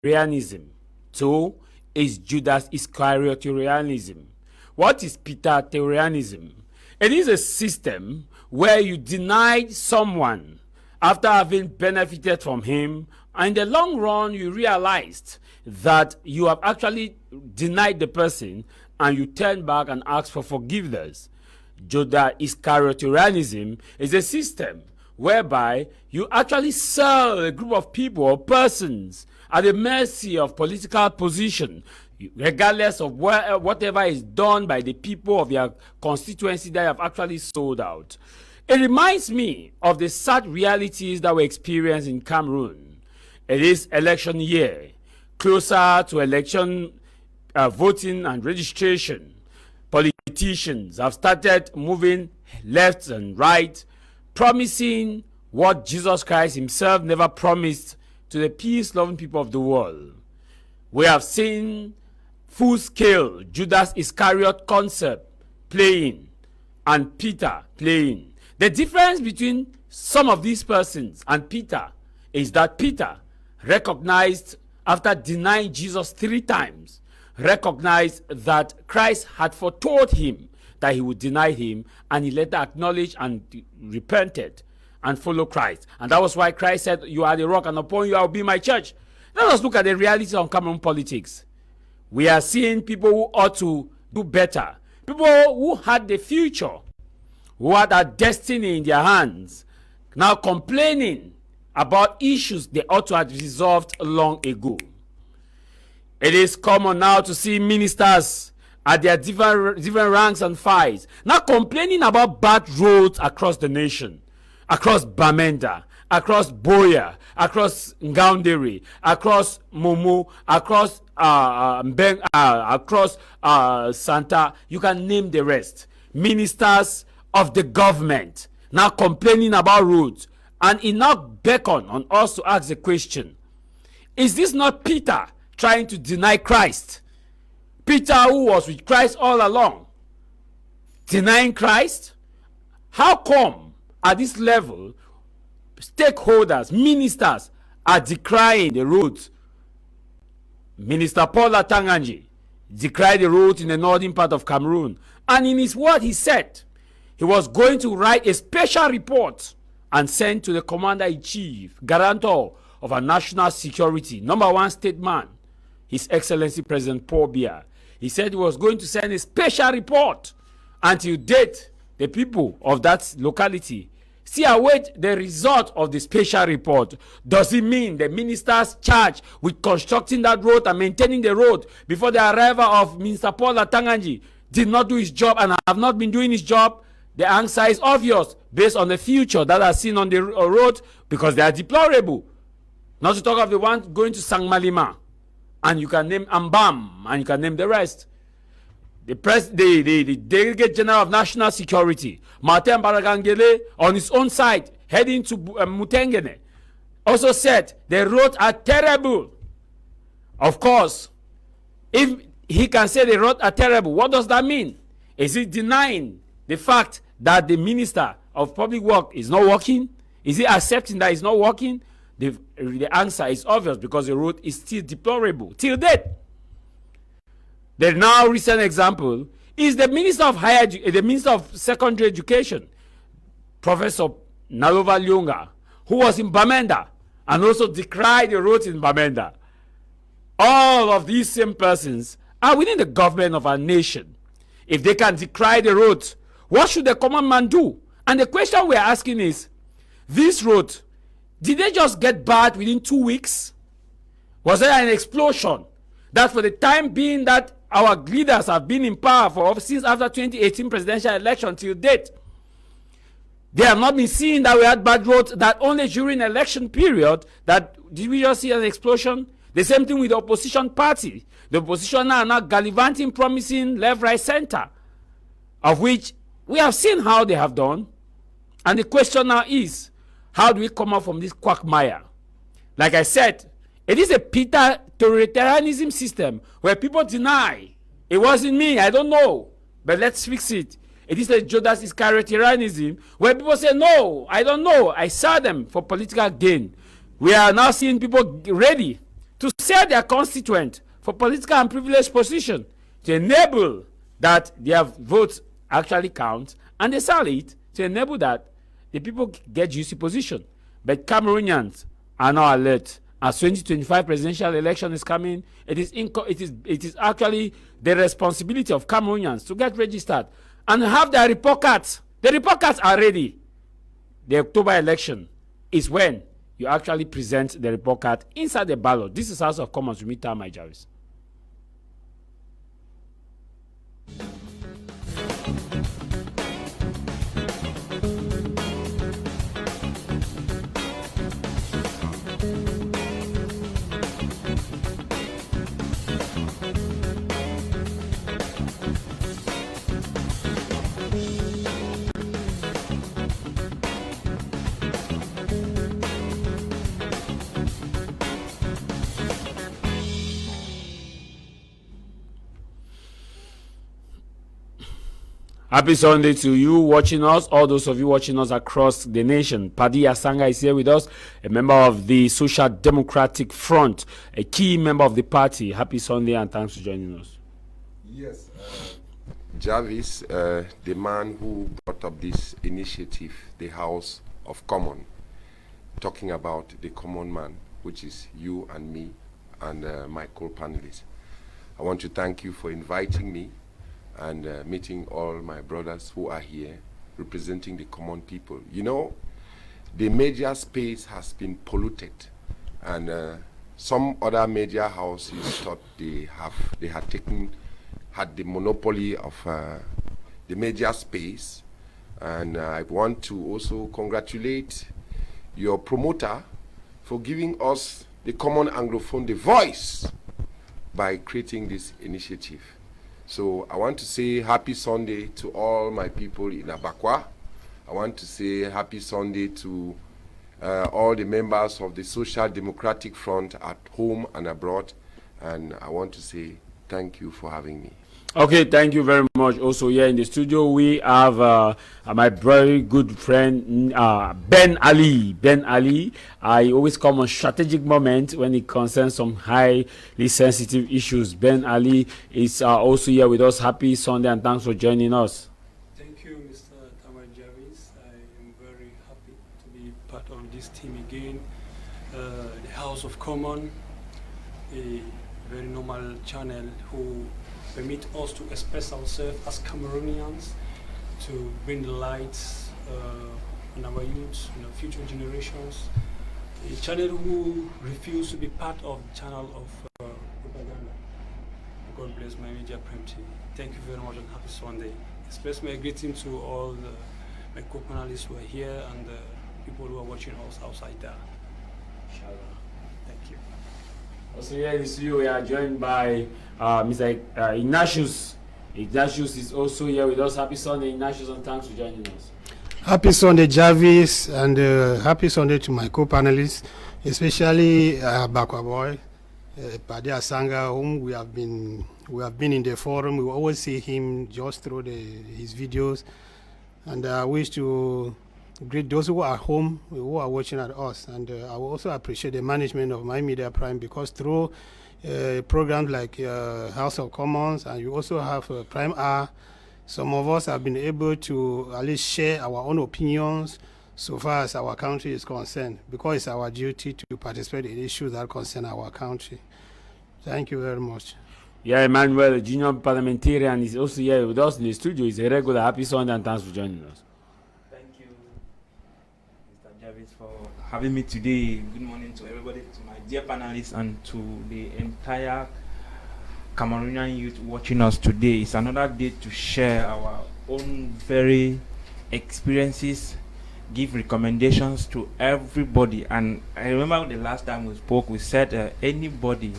Peter-Terianism. 2 is Judas Iscariotarianism. What is Peter-Terianism? It is a system where you deny someone after having benefited from him, and in the long run you realized that you have actually denied the person, and you turn back and ask for forgiveness. Judas Iscariotarianism is a system whereby you actually sell a group of people or persons at the mercy of political position, regardless of whatever is done by the people of their constituency that have actually sold out. It reminds me of the sad realities that we experience in Cameroon. It is election year, closer to election voting and registration. Politicians have started moving left and right, promising what Jesus Christ himself never promised to the peace-loving people of the world. We have seen full-scale Judas Iscariot concept playing and Peter playing. The difference between some of these persons and Peter is that Peter recognized, after denying Jesus 3 times, recognized that Christ had foretold him that he would deny him, and he later acknowledged and repented and followed Christ. And that was why Christ said, "You are the rock, and upon you I will be my church." Let us look at the reality of Cameroon politics. We are seeing people who ought to do better, people who had the future, who had a destiny in their hands, now complaining about issues they ought to have resolved long ago. It is common now to see ministers at their different ranks and files now complaining about bad roads across the nation, across Bamenda, across Boya, across Ngaoundéré, across Momo, across Santa. You can name the rest. Ministers of the government now complaining about roads, and it now beckon on us to ask the question: is this not Peter trying to deny Christ? Peter, who was with Christ all along, denying Christ? How come at this level stakeholders, ministers are decrying the roads? Minister Paul Atanganji decried the roads in the northern part of Cameroon, and in his word he said he was going to write a special report and send to the commander-in-chief, guarantor of our national security, #1 state man, His Excellency President Paul Biya. He said he was going to send a special report. Until date, the people of that locality still await the result of the special report. Does it mean the ministers charged with constructing that road and maintaining the road before the arrival of Minister Paul Atanganji did not do his job and have not been doing his job? The answer is obvious based on the future that are seen on the road, because they are deplorable. Not to talk of the one going to Sangmalima, and you can name Ambam, and you can name the rest. The Delegate General of National Security, Martin Baragangele, on his own side, heading to Mutengene, also said the roads are terrible. Of course, if he can say the roads are terrible, what does that mean? Is he denying the fact that the Minister of Public Work is not working? Is he accepting that it's not working? The answer is obvious, because the road is still deplorable till date. The now recent example is the Minister of the Minister of Secondary Education, Professor Nalova Lyonga, who was in Bamenda and also decried the roads in Bamenda. All of these same persons are within the government of our nation. If they can decry the roads, what should the common man do? And the question we are asking is, this road, did they just get bad within 2 weeks? Was there an explosion that for the time being that our leaders have been in power since after 2018 presidential election till date, they have not been seeing that we had bad roads, that only during election period that did we just see an explosion? The same thing with the opposition party. The opposition are now gallivanting, promising left, right, center, of which we have seen how they have done. And the question now is, how do we come out from this quagmire? Like I said, it is a Peter-Terianism system where people deny, it wasn't me, I don't know, but let's fix it. It is a Judas Iscariotarianism where people say, no, I don't know, I saw them for political gain. We are now seeing people ready to sell their constituent for political and privileged position, to enable that their votes actually count, and they sell it to enable that the people get juicy position. But Cameroonians are now alert. As 2025 presidential election is coming, it is actually the responsibility of Cameroonians to get registered and have their report cards. The report cards are ready. The October election is when you actually present the report card inside the ballot. This is House of Commons with me, TAh Javis. Happy Sunday to you watching us, all those of you watching us across the nation. Padi Asanga is here with us, a member of the Social Democratic Front, a key member of the party. Happy Sunday and thanks for joining us. Yes, Javis, the man who brought up this initiative, the House of Common, talking about the common man, which is you and me and my co-panelists. I want to thank you for inviting me and meeting all my brothers who are here representing the common people. You know, the media space has been polluted, and some other media houses thought they had the monopoly of the media space. And I want to also congratulate your promoter for giving us, the common Anglophone, the voice by creating this initiative. So I want to say happy Sunday to all my people in Abakwa. I want to say happy Sunday to all the members of the Social Democratic Front at home and abroad. And I want to say thank you for having me. Okay, thank you very much. Also here in the studio we have my very good friend Ben Ali. Ben Ali, I always come on strategic moment when it concerns some highly sensitive issues. Ben Ali is also here with us. Happy Sunday and thanks for joining us. Thank you, Mr. TAh Javis. I am very happy to be part of this team again. The House of Common, a very normal channel who permit us to express ourselves as Cameroonians, to bring the lights on our youth, future generations. A channel who refuse to be part of the channel of propaganda. God bless my media prem team. Thank you very much and happy Sunday. Express my greeting to all my co-panelists who are here and people who are watching us outside there. Inshallah. Thank you. Also here in the studio we are joined by Mr. Ignatius. Ignatius is also here with us. Happy Sunday, Ignatius, and thanks for joining us. Happy Sunday, Javis, and happy Sunday to my co-panelists, especially Bakwa Boy, Padi Asanga, whom we have been in the forum. We always see him just through his videos, and I wish to greet those who are home, who are watching at us, and I will also appreciate the management of My Media Prime, because through programs like House of Commons, and you also have Prime Hour, some of us have been able to at least share our own opinions so far as our country is concerned, because it's our duty to participate in issues that concern our country. Thank you very much. Yeah, Emmanuel, a junior parliamentarian, is also here with us in the studio. He's a regular. Happy Sunday and thanks for joining us. Thank you, Mr. Javis, for having me today. Good morning to everybody, to my dear panelists, and to the entire Cameroonian youth watching us today. It's another day to share our own very experiences, give recommendations to everybody. And I remember the last time we spoke, we said anybody,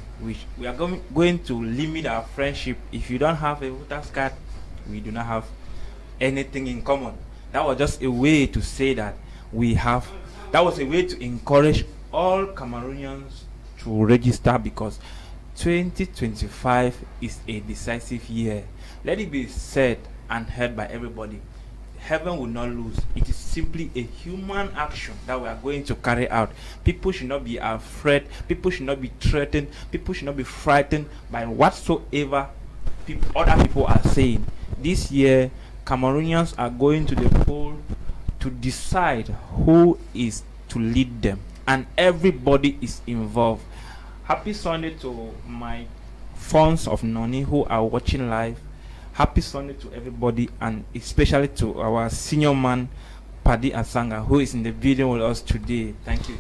we are going to limit our friendship. If you don't have a voter's card, we do not have anything in common. That was just a way to say that that was a way to encourage all Cameroonians to register, because 2025 is a decisive year. Let it be said and heard by everybody. heaven will not lose. It is simply a human action that we are going to carry out. People should not be afraid. People should not be threatened. People should not be frightened by whatsoever other people are saying. This year, Cameroonians are going to the poll to decide who is to lead them, and everybody is involved. Happy Sunday to my fans of Noni who are watching live. Happy Sunday to everybody, and especially to our senior man, Paddy Asanga, who is in the video with us today. Thank you.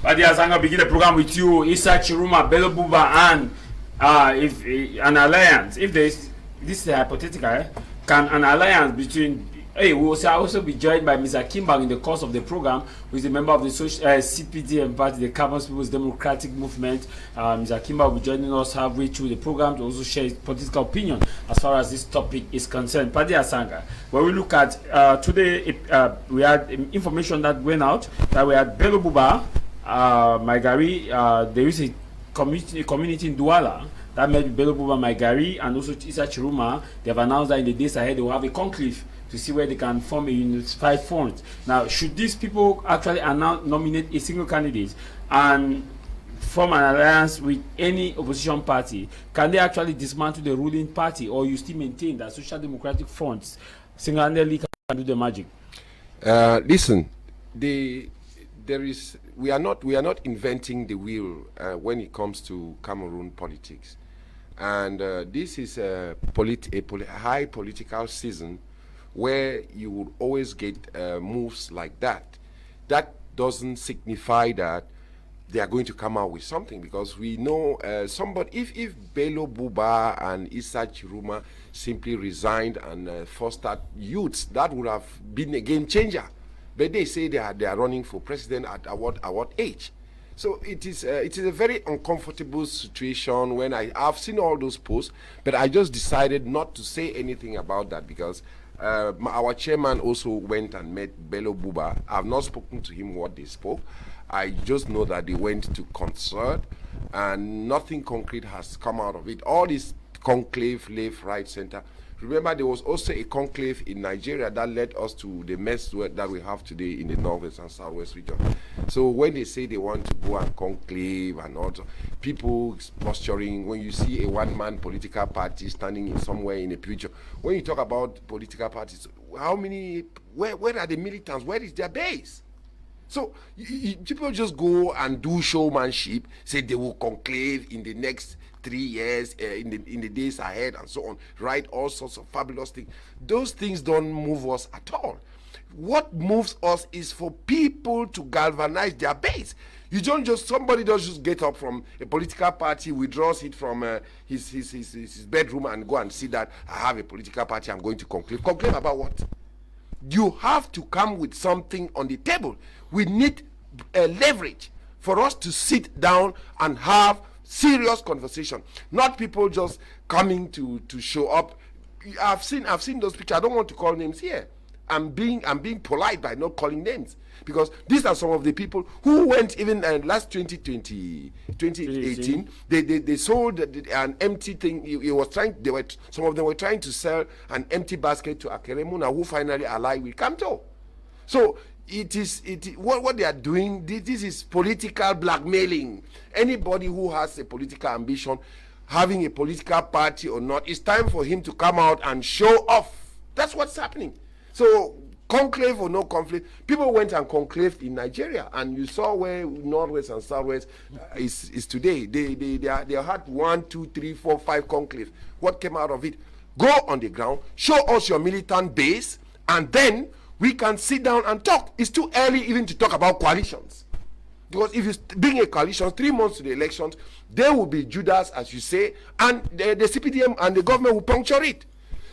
Paddy Asanga, begin the program with you. Issa Tchiroma, Bello Bouba, and if an alliance, if there is, this is hypothetical, can an alliance between, we will also be joined by Mr. Kimbang in the course of the program, who is a member of the CPDM party, the Carbon People's Democratic Movement. Mr. Kimbang will be joining us halfway through the program to also share his political opinion as far as this topic is concerned. Paddy Asanga, when we look at today, we had information that went out that we had Bello Bouba, Maigari, there is a community in Douala that met with Bello Bouba, Maigari, and also Issa Tchiroma. They have announced that in the days ahead they will have a conclave to see where they can form a unified front. Now, should these people actually nominate a single candidate and form an alliance with any opposition party, can they actually dismantle the ruling party, or you still maintain that social democratic fronts single-handedly can do the magic? Listen, we are not inventing the wheel when it comes to Cameroon politics, and this is a high political season where you would always get moves like that. That doesn't signify that they are going to come out with something, because we know somebody, if Bello Bouba and Issa Tchiroma simply resigned and fostered youths, that would have been a game changer. But they say they are running for president at what age? So it is a very uncomfortable situation when I've seen all those posts, but I just decided not to say anything about that, because our chairman also went and met Bello Bouba. I've not spoken to him what they spoke. I just know that they went to concert and nothing concrete has come out of it. All this conclave, left, right, center. Remember, there was also a conclave in Nigeria that led us to the mess that we have today in the northwest and southwest region. So when they say they want to go and conclave and all, people posturing, when you see a one-man political party standing in somewhere in a picture, when you talk about political parties, where are the militants? Where is their base? So people just go and do showmanship, say they will conclave in the next 3 years, in the days ahead, and so on, write all sorts of fabulous things. Those things don't move us at all. What moves us is for people to galvanize their base. Somebody doesn't just get up from a political party, withdraws it from his bedroom and go and see that I have a political party, I'm going to conclave. Conclave about what? You have to come with something on the table. We need leverage for us to sit down and have serious conversation, not people just coming to show up. I've seen those pictures. I don't want to call names here. I'm being polite by not calling names, because these are some of the people who went even last 2018. They sold an empty thing. Some of them were trying to sell an empty basket to Akeremuna, who finally allied with Kamto. So what they are doing. This is political blackmailing. Anybody who has a political ambition, having a political party or not, it's time for him to come out and show off. That's what's happening. So conclave or no conflict, people went and conclaved in Nigeria, and you saw where northwest and southwest is today. They had 1, 2, 3, 4, 5 conclaves. What came out of it? Go on the ground, show us your militant base, and then we can sit down and talk. It's too early even to talk about coalitions. Because if you bring a coalition 3 months to the elections, there will be Judas, as you say, and the CPDM and the government will puncture it.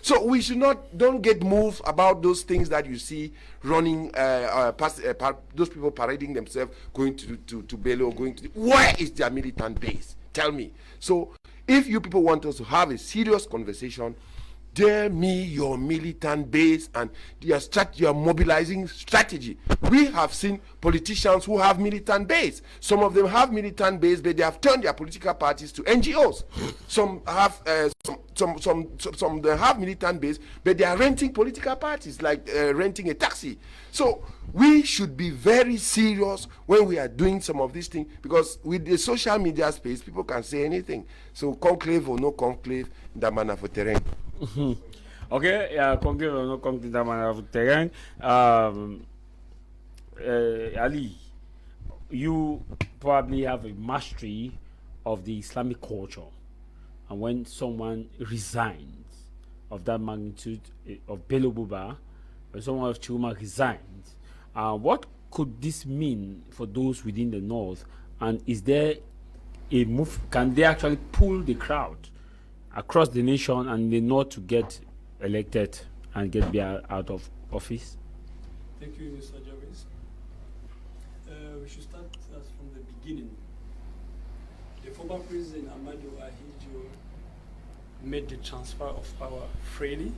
So we should don't get moved about those things that you see running, those people parading themselves, going to Bello, where is their militant base? Tell me. So if you people want us to have a serious conversation, dare me your militant base and your mobilizing strategy. We have seen politicians who have militant base. Some of them have militant base, but they have turned their political parties to NGOs. Some have some they have militant base, but they are renting political parties, like renting a taxi. So we should be very serious when we are doing some of these things, because with the social media space, people can say anything. So conclave or no conclave, damana for terrain. Okay, conclave or no conclave, damana for terrain. Ali, you probably have a mastery of the Islamic culture, and when someone resigns of that magnitude of Bello Bouba, when someone of Tchiroma resigns, what could this mean for those within the north? And is there a move? Can they actually pull the crowd across the nation and the north to get elected and get out of office? Thank you, Mr. Javis. We should start from the beginning. The former president Amadou Ahidjo made the transfer of power freely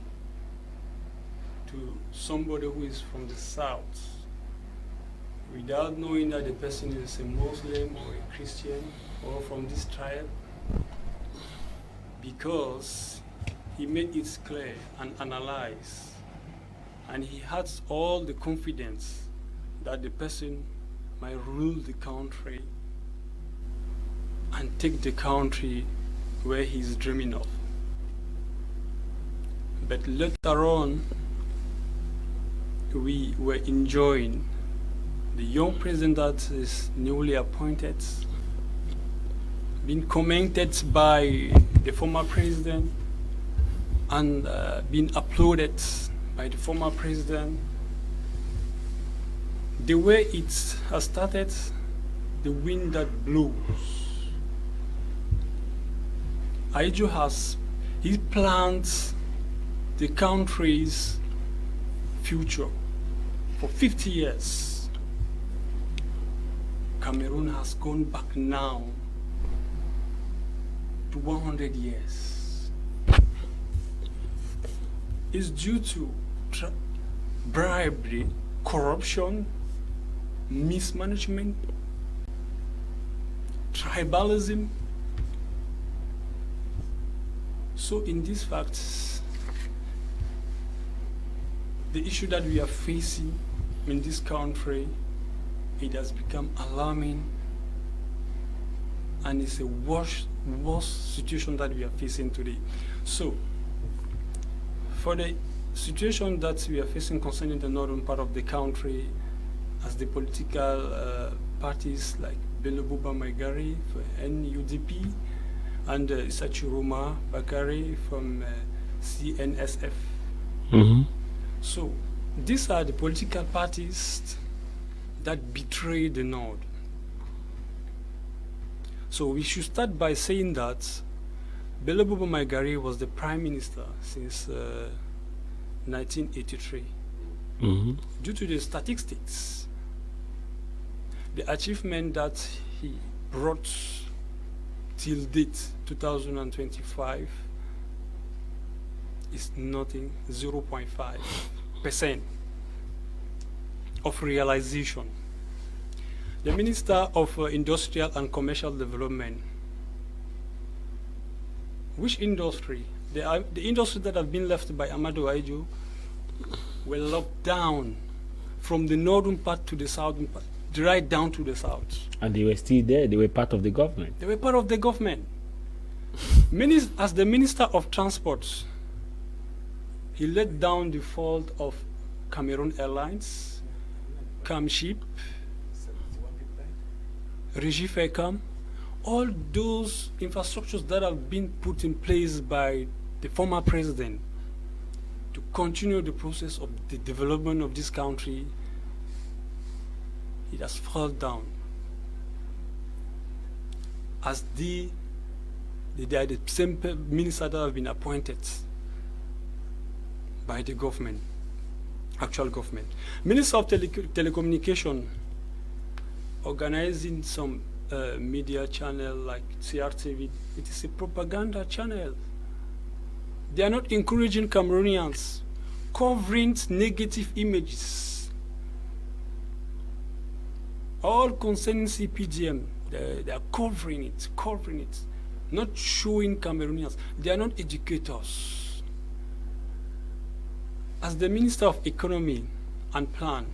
to somebody who is from the south, without knowing that the person is a Muslim or a Christian or from this tribe, because he made it clear and analyzed, and he had all the confidence that the person might rule the country and take the country where he's dreaming of. But later on, we were enjoying the young president that is newly appointed, being commented by the former president and being applauded by the former president. The way it has started, the wind that blows. Ahidjo he plans the country's future for 50 years. Cameroon has gone back now to 100 years. It's due to bribery, corruption, mismanagement, tribalism. So in these facts, the issue that we are facing in this country, it has become alarming, and it's a worse situation that we are facing today. So, for the situation that we are facing concerning the northern part of the country, as the political parties like Bello Bouba Maigari for NUDP and Tchiroma Bakari from CNSF. Mm-hmm. So, these are the political parties that betray the North. So we should start by saying that Bello Bouba Maigari was the prime minister since 1983. Mm-hmm. Due to the statistics, the achievement that he brought till date 2025 is nothing, 0.5% of realization. The Minister of Industrial and Commercial Development, which industry? The industry that have been left by Amadou Ahidjo were locked down from the northern part to the southern part, right down to the south. And they were still there. They were part of the government. They were part of the government. As the Minister of Transport, he let down the fault of Cameroon Airlines, Camship, Regifecam, all those infrastructures that have been put in place by the former president to continue the process of the development of this country, it has fallen down. As they are the same ministers that have been appointed by the government, actual government. Minister of Telecommunication, organizing some media channel like CRTV, it is a propaganda channel. They are not encouraging Cameroonians, covering negative images. All concerning CPDM, they are covering it, not showing Cameroonians. They are not educators. As the Minister of Economy and Plan,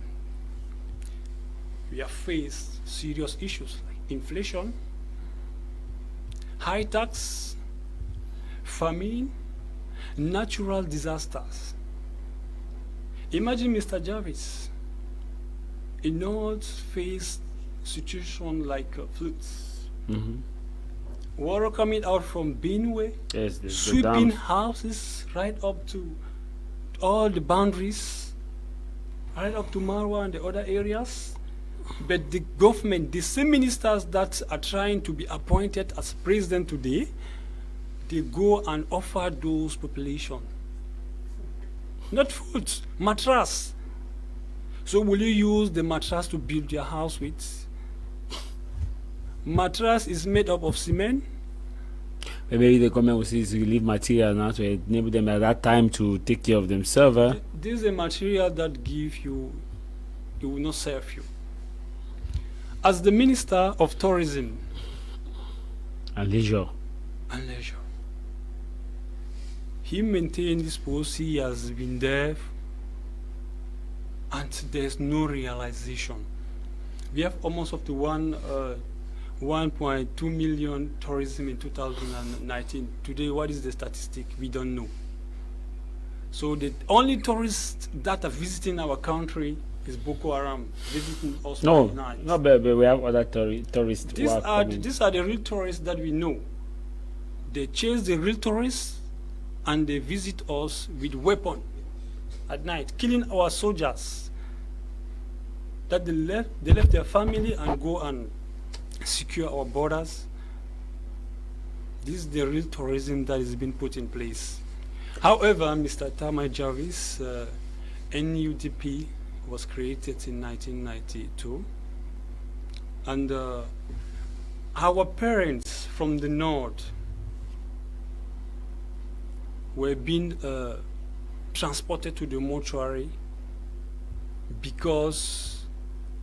we have faced serious issues like inflation, high tax, famine, natural disasters. Imagine Mr. Javis, a north-faced situation like floods. Water coming out from Benue, Yes, sweeping houses right up to all the boundaries, right up to Marwa and the other areas. But the government, the same ministers that are trying to be appointed as president today, they go and offer those population not food, mattress. So will you use the mattress to build your house with? Mattress is made up of cement. Maybe the government will see relief material now to enable them at that time to take care of themselves. This is a material that give you, it will not serve you. As the Minister of Tourism And leisure. He maintained this policy, he has been there, and there's no realization. We have almost up to 1.2 million tourism in 2019. Today, what is the statistic? We don't know. So the only tourists that are visiting our country is Boko Haram visiting us by night. No, but we have other tourists. These are the real tourists that we know. They chase the real tourists and they visit us with weapons at night, killing our soldiers. That they left their family and go and secure our borders. This is the real tourism that is being put in place. However, Mr. TAH Javis, NUDP was created in 1992, and our parents from the north were being transported to the mortuary because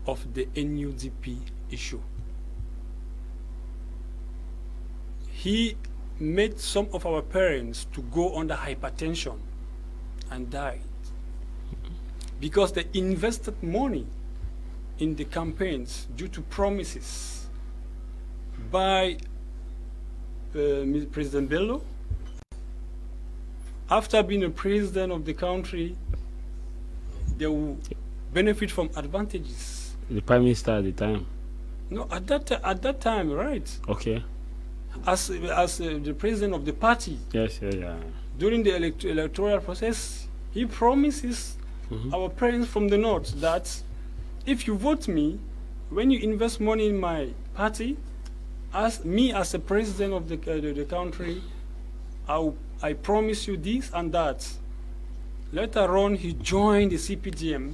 of the NUDP issue. He made some of our parents to go under hypertension and died because they invested money in the campaigns due to promises by President Bello. After being a president of the country, they will benefit from advantages. The prime minister at the time. No, at that time, right? Okay. As the president of the party. Yes, yeah. During the electoral process, he promises our parents from the north that if you vote me, when you invest money in my party, as the president of the country, I promise you this and that. Later on, he joined the CPDM.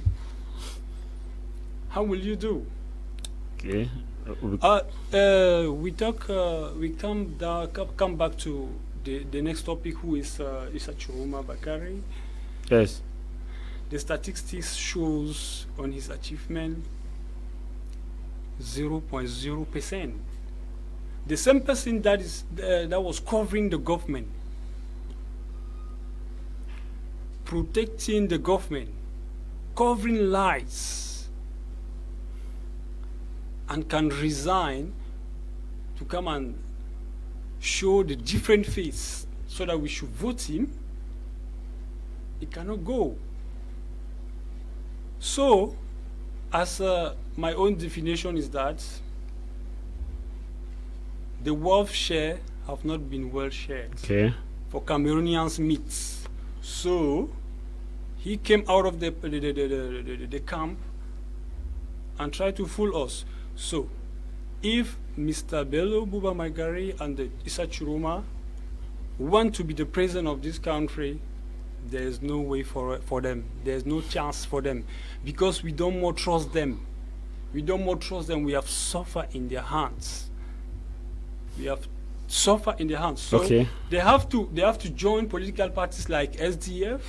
How will you do? Okay. We come back to the next topic, who is Tchiroma Bakari. Yes. The statistics shows on his achievement 0.0%. The same person that was covering the government, protecting the government, covering lies, and can resign to come and show the different face so that we should vote him, it cannot go. So, as my own definition is that the wealth share have not been well shared for Cameroonians' meats. So, he came out of the camp and tried to fool us. So, if Mr. Bello Bouba and Tchiroma want to be the president of this country, there is no way for them. There is no chance for them because we don't more trust them. We don't more trust them. We have suffered in their hands. We have suffer in their hands. So Okay. they have to join political parties like SDF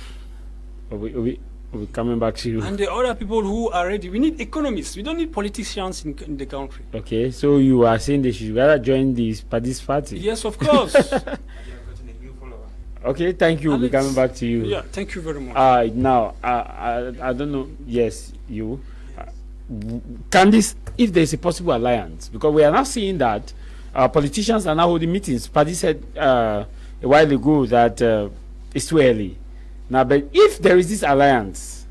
We're coming back to you. and the other people who are ready. We need economists. We don't need politicians in the country. Okay, so you are saying they should rather join this party? Yes, of course. Okay, thank you. We're Alex, coming back to you. Yeah, thank you very much. Now, I don't know. Yes, you. Can this, if there is a possible alliance, because we are now seeing that politicians are now holding meetings. Paddy said a while ago that it's too early. Now, but if there is this alliance,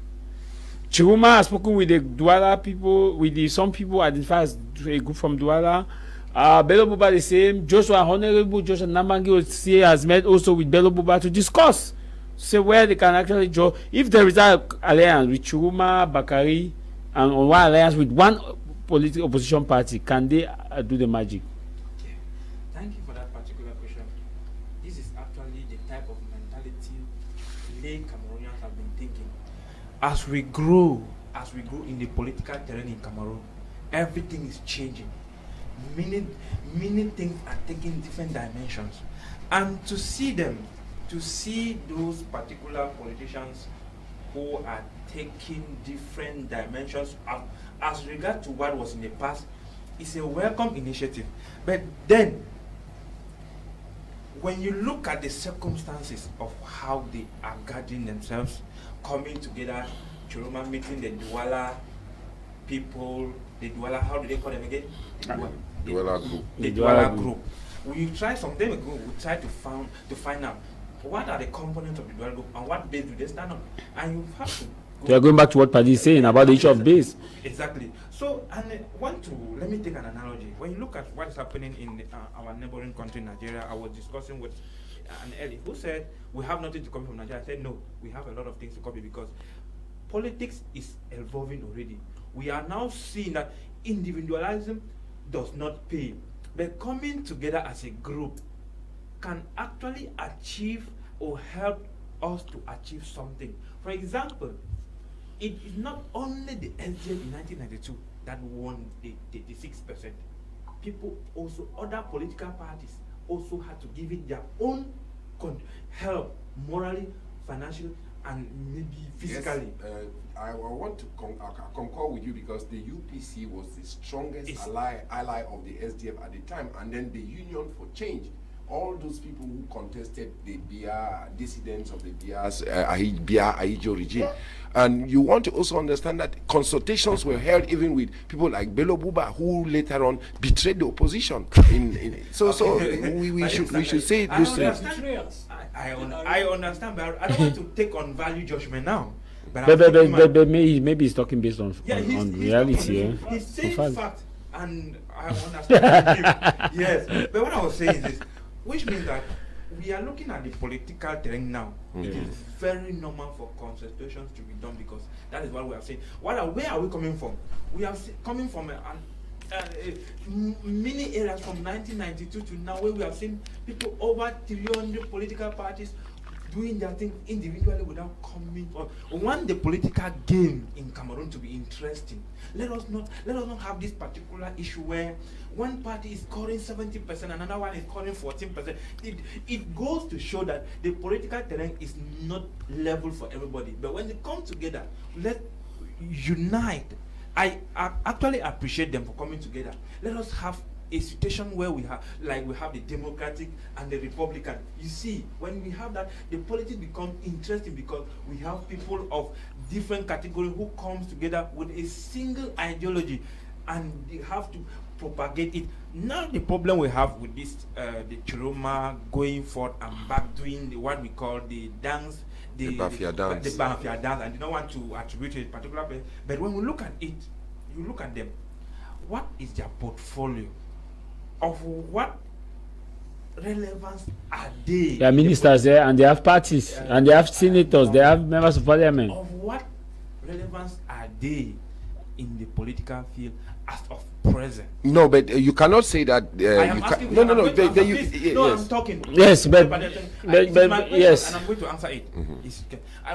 Tchiroma has spoken with the Douala people, with some people identified as a group from Douala. Bello Bouba the same. Honorable Joshua Namangi has met also with Bello Bouba to discuss, say where they can actually join. If there is an alliance with Tchiroma, Bakari, and on one alliance with one political opposition party, can they do the magic? Okay. Thank you for that particular question. This is actually the type of mentality lay Cameroonians have been thinking. As we grow in the political terrain in Cameroon, everything is changing. Many things are taking different dimensions. And to see those particular politicians who are taking different dimensions as regard to what was in the past is a welcome initiative. But then, when you look at the circumstances of how they are guarding themselves, coming together, Tchiroma meeting the Douala people, the Douala, how do they call them again? Douala group. The Douala group. We tried some time ago, we tried to find out what are the components of the Douala group and what base do they stand on. And you have to They are going back to what Paddy is saying about the issue of base. Exactly. So, and let me take an analogy. When you look at what is happening in our neighboring country, Nigeria, I was discussing with an elite who said, we have nothing to copy from Nigeria. I said, no, we have a lot of things to copy because politics is evolving already. We are now seeing that individualism does not pay. But coming together as a group can actually achieve or help us to achieve something. For example, it is not only the SDF in 1992 that won the 6%. People also, other political parties also had to give it their own help, morally, financially, and maybe physically. Yes, I want to concur with you because the UPC was the strongest ally of the SDF at the time, and then the Union for Change. All those people who contested the Bia dissidents of the Bia Ahijo regime. And you want to also understand that consultations were held even with people like Bello Bouba, who later on betrayed the opposition. We should say those things. I understand, but I don't want to take on value judgment now. But maybe he's talking based on reality. He's saying fact, and I understand him. Yes, but what I was saying is this, which means that we are looking at the political terrain now. It is very normal for consultations to be done because that is what we have seen. Where are we coming from? We are coming from many areas from 1992 to now, where we have seen people over 300 political parties doing their thing individually without coming. We want the political game in Cameroon to be interesting. Let us not have this particular issue where one party is scoring 70% and another one is scoring 14%. It goes to show that the political terrain is not level for everybody. But when they come together, let's unite. I actually appreciate them for coming together. Let us have a situation where we have the Democratic and the Republican. You see, when we have that, the politics becomes interesting because we have people of different categories who comes together with a single ideology, and they have to propagate it. Now the problem we have with this, the Tchiroma going forth and back doing what we call the dance, the Bafia dance, and you don't want to attribute it to a particular place. But when we look at it, you look at them, what is their portfolio? Of what relevance are they? They are ministers there, and they have parties, and they have senators, they have members of parliament. Of what relevance are they in the political field as of present? No, but you cannot say that. I'm talking. Yes, but yes. And I'm going to answer it.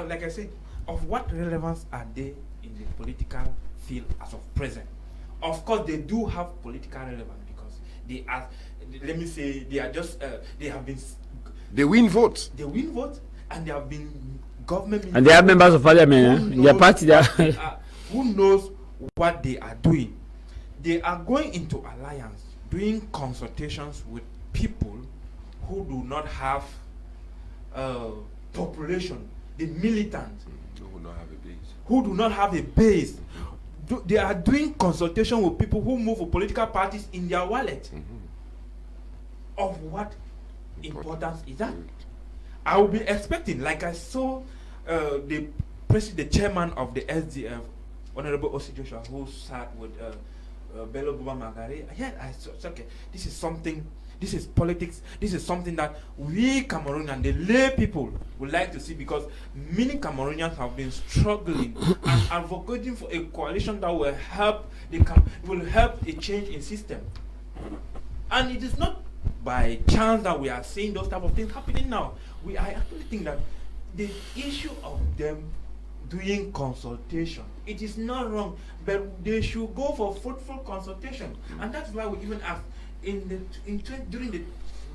Like I said, of what relevance are they in the political field as of present? Of course, they do have political relevance because they are, let me say, they are just, they have been, They win votes. they win votes, and they have been government. And they have members of parliament in their party. Who knows what they are doing? They are going into alliance, doing consultations with people who do not have population, the militants, who do not have a base. They are doing consultation with people who move for political parties in their wallet. Of what importance is that? I will be expecting, like I saw the chairman of the SDF, Honorable Osi Joshua, who sat with Bello Bouba. Yeah, I saw, okay, this is something, this is politics, this is something that we Cameroonians, the lay people, would like to see, because many Cameroonians have been struggling and advocating for a coalition that will help a change in system. And it is not by chance that we are seeing those type of things happening now. I actually think that the issue of them doing consultation, it is not wrong, but they should go for fruitful consultation. And that's why we even asked during the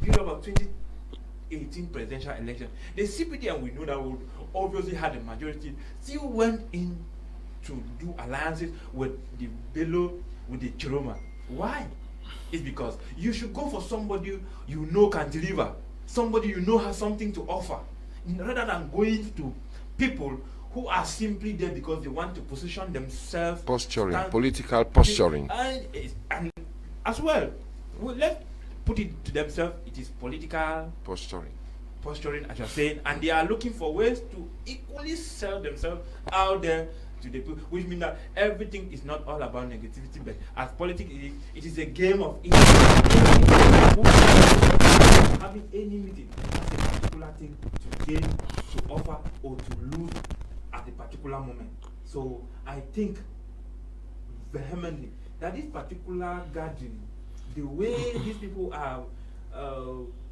period of 2018 presidential election, the CPDM, we know that would obviously had a majority, still went in to do alliances with the Bello, with the Tchiroma. Why? It's because you should go for somebody you know can deliver, somebody you know has something to offer, rather than going to people who are simply there because they want to position themselves. Posturing, political posturing. And as well, let's put it to themselves, it is political posturing, as you're saying, and they are looking for ways to equally sell themselves out there to the people, which means that everything is not all about negativity, but as politics it is a game of having any meeting has a particular thing to gain, to offer, or to lose at a particular moment. So I think vehemently that this particular gathering, the way these people are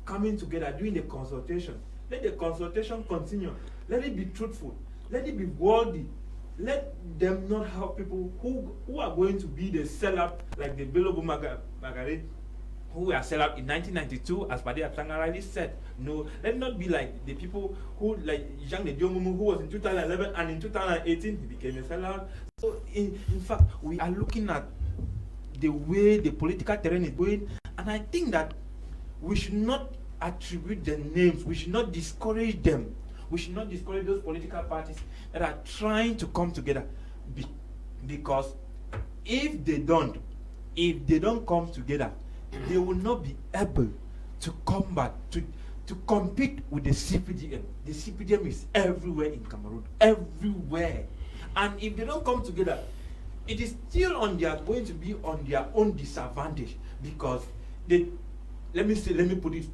coming together, doing the consultation, let the consultation continue. Let it be truthful. Let it be worthy. Let them not have people who are going to be the sell-up, like the Bello Bouba, who were sell-up in 1992, as Paddy Atangarali said. No, let not be like the people who, like Jean de Diomumu, who was in 2011, and in 2018 he became a sellout. So in fact, we are looking at the way the political terrain is going, and I think that we should not attribute the names, we should not discourage them. We should not discourage those political parties that are trying to come together, because if they don't come together, they will not be able to combat, to compete with the CPDM. The CPDM is everywhere in Cameroon, everywhere. And if they don't come together, it is still going to be on their own disadvantage, because let me put it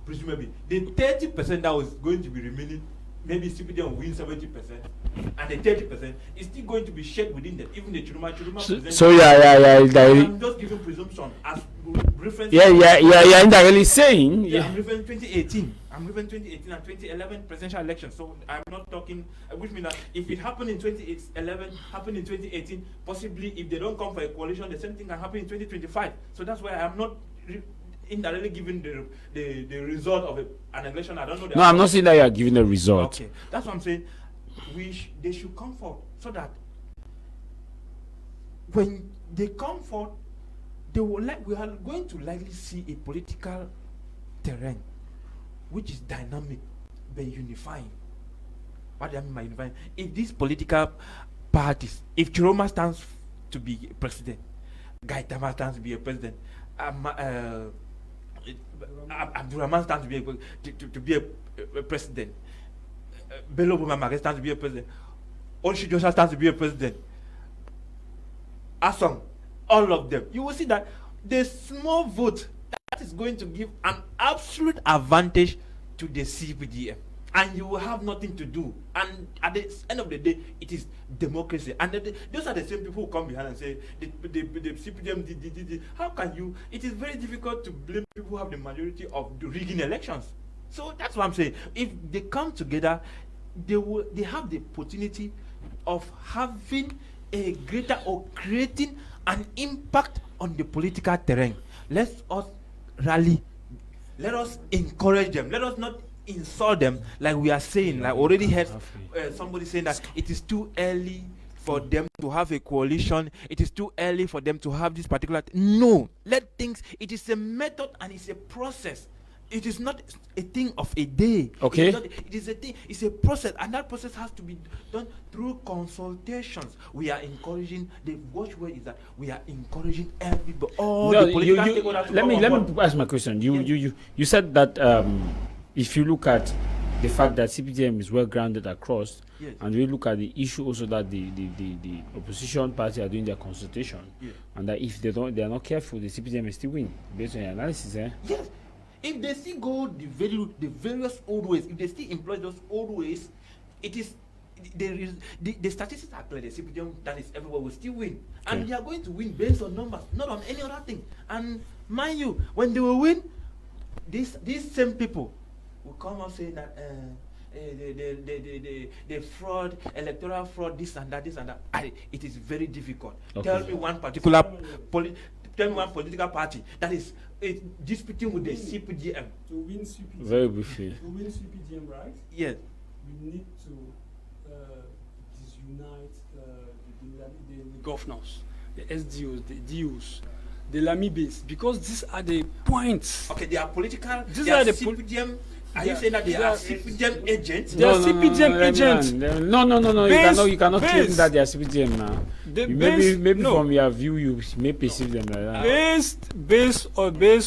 presumably, the 30% that was going to be remaining, maybe CPDM will win 70%, and the 30% is still going to be shared within them. Even the Tchiroma. So yeah. I'm just giving presumption as reference. Yeah. Indirectly saying. Yeah, I'm referring 2018. I'm referring 2018 and 2011 presidential elections. So I'm not talking, which means that if it happened in 2011, happened in 2018, possibly if they don't come for a coalition, the same thing can happen in 2025. So that's why I'm not indirectly giving the result of an election. I don't know. No, I'm not saying that you are giving the result. Okay, that's what I'm saying. They should come forth, so that when they come forth, we are going to likely see a political terrain which is dynamic but unifying. What do I mean by unifying? If these political parties, if Tchiroma stands to be president, Gaitama stands to be a president, Abdurrahman stands to be a president, Bello Bouba stands to be a president, Onshi Joshua stands to be a president, Asong, all of them, you will see that the small vote that is going to give an absolute advantage to the CPDM, and you will have nothing to do. And at the end of the day, it is democracy. And those are the same people who come behind and say the CPDM did. How can you? It is very difficult to blame people who have the majority of the rigging elections. So that's what I'm saying. If they come together, they have the opportunity of having a greater or creating an impact on the political terrain. let us rally, let us encourage them, let us not insult them like we are saying. Like already heard somebody saying that it is too early for them to have a coalition, it is too early for them to have this particular no, let things, it is a method and it's a process. It is not a thing of a day. Okay. It is a thing, it's a process, and that process has to be done through consultations. We are encouraging, the watchword is that we are encouraging everybody, all No, the political stakeholders to let come me on let board. me ask my question. You said that if you look at the fact that CPDM is well grounded across, Yes. and we look at the issue also that the opposition party are doing their consultation, and that if they are not careful, the CPDM may still win based on your analysis, eh? Yes. If they still go the various old ways, if they still employ those old ways, it is there is the statistics are clear. The CPDM that is everywhere will still win, and they are going to win based on numbers, not on any other thing. And mind you, when they will win, these same people will come out saying that the fraud, electoral fraud, this and that. It is very difficult. Okay. Tell me one particular political party that is disputing with the CPDM. To win CPDM, Very briefly. to win CPDM, right? Yes. We need to disunite the governors, the SDOs, the DOs, the Lamibes, because these are the points. Okay, they are political. These They are are the CPDM. Are you saying that they are CPDM agents? They are CPDM agents. No, you cannot claim Based- that they are CPDM now. Maybe from your view, you may perceive them like that. Based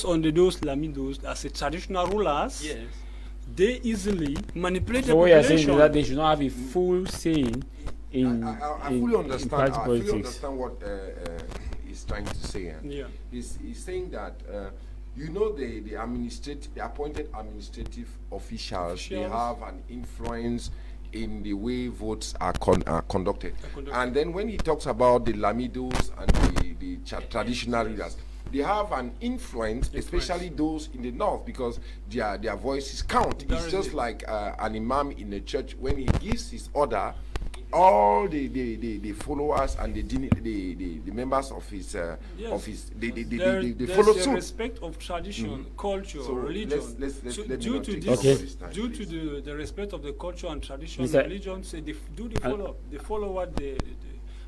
on those Lamidos as a traditional rulers, Yes. they easily manipulate So the what you are saying is population. that they should not have a full saying in I in, fully in understand. party I fully politics. understand what he's trying to say. Yeah. He's saying that the appointed administrative officials, they have an influence in the way votes are conducted. And then when he talks about the Lamidos and the traditional leaders, they have an influence, especially those in the north, because their voices count. It's just like an imam in a church. When he gives his order, all the followers and the members of his they follow There's a suit. respect of tradition, culture, So religion. let's So let me due not to take this, Okay. all this time, due please. to the respect of the culture and tradition, Mr. religion, say they follow. They follow what the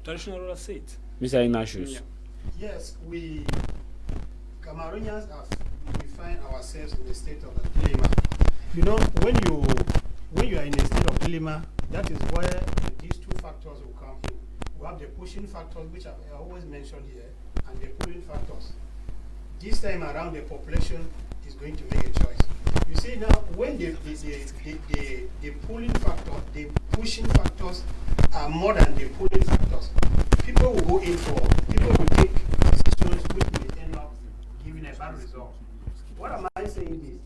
traditional ruler said. Mr. Ignatius. Yeah. Yes, we Cameroonians we find ourselves in a state of a dilemma. You know, when you are in a state of dilemma, that is where these two factors will come in. We have the pushing factors, which I always mentioned here, and the pulling factors. This time around, the population is going to make a choice. You see now, when the pulling factor, the pushing factors are more than the pulling factors, people will take decisions which may end up giving a bad result. What am I saying this?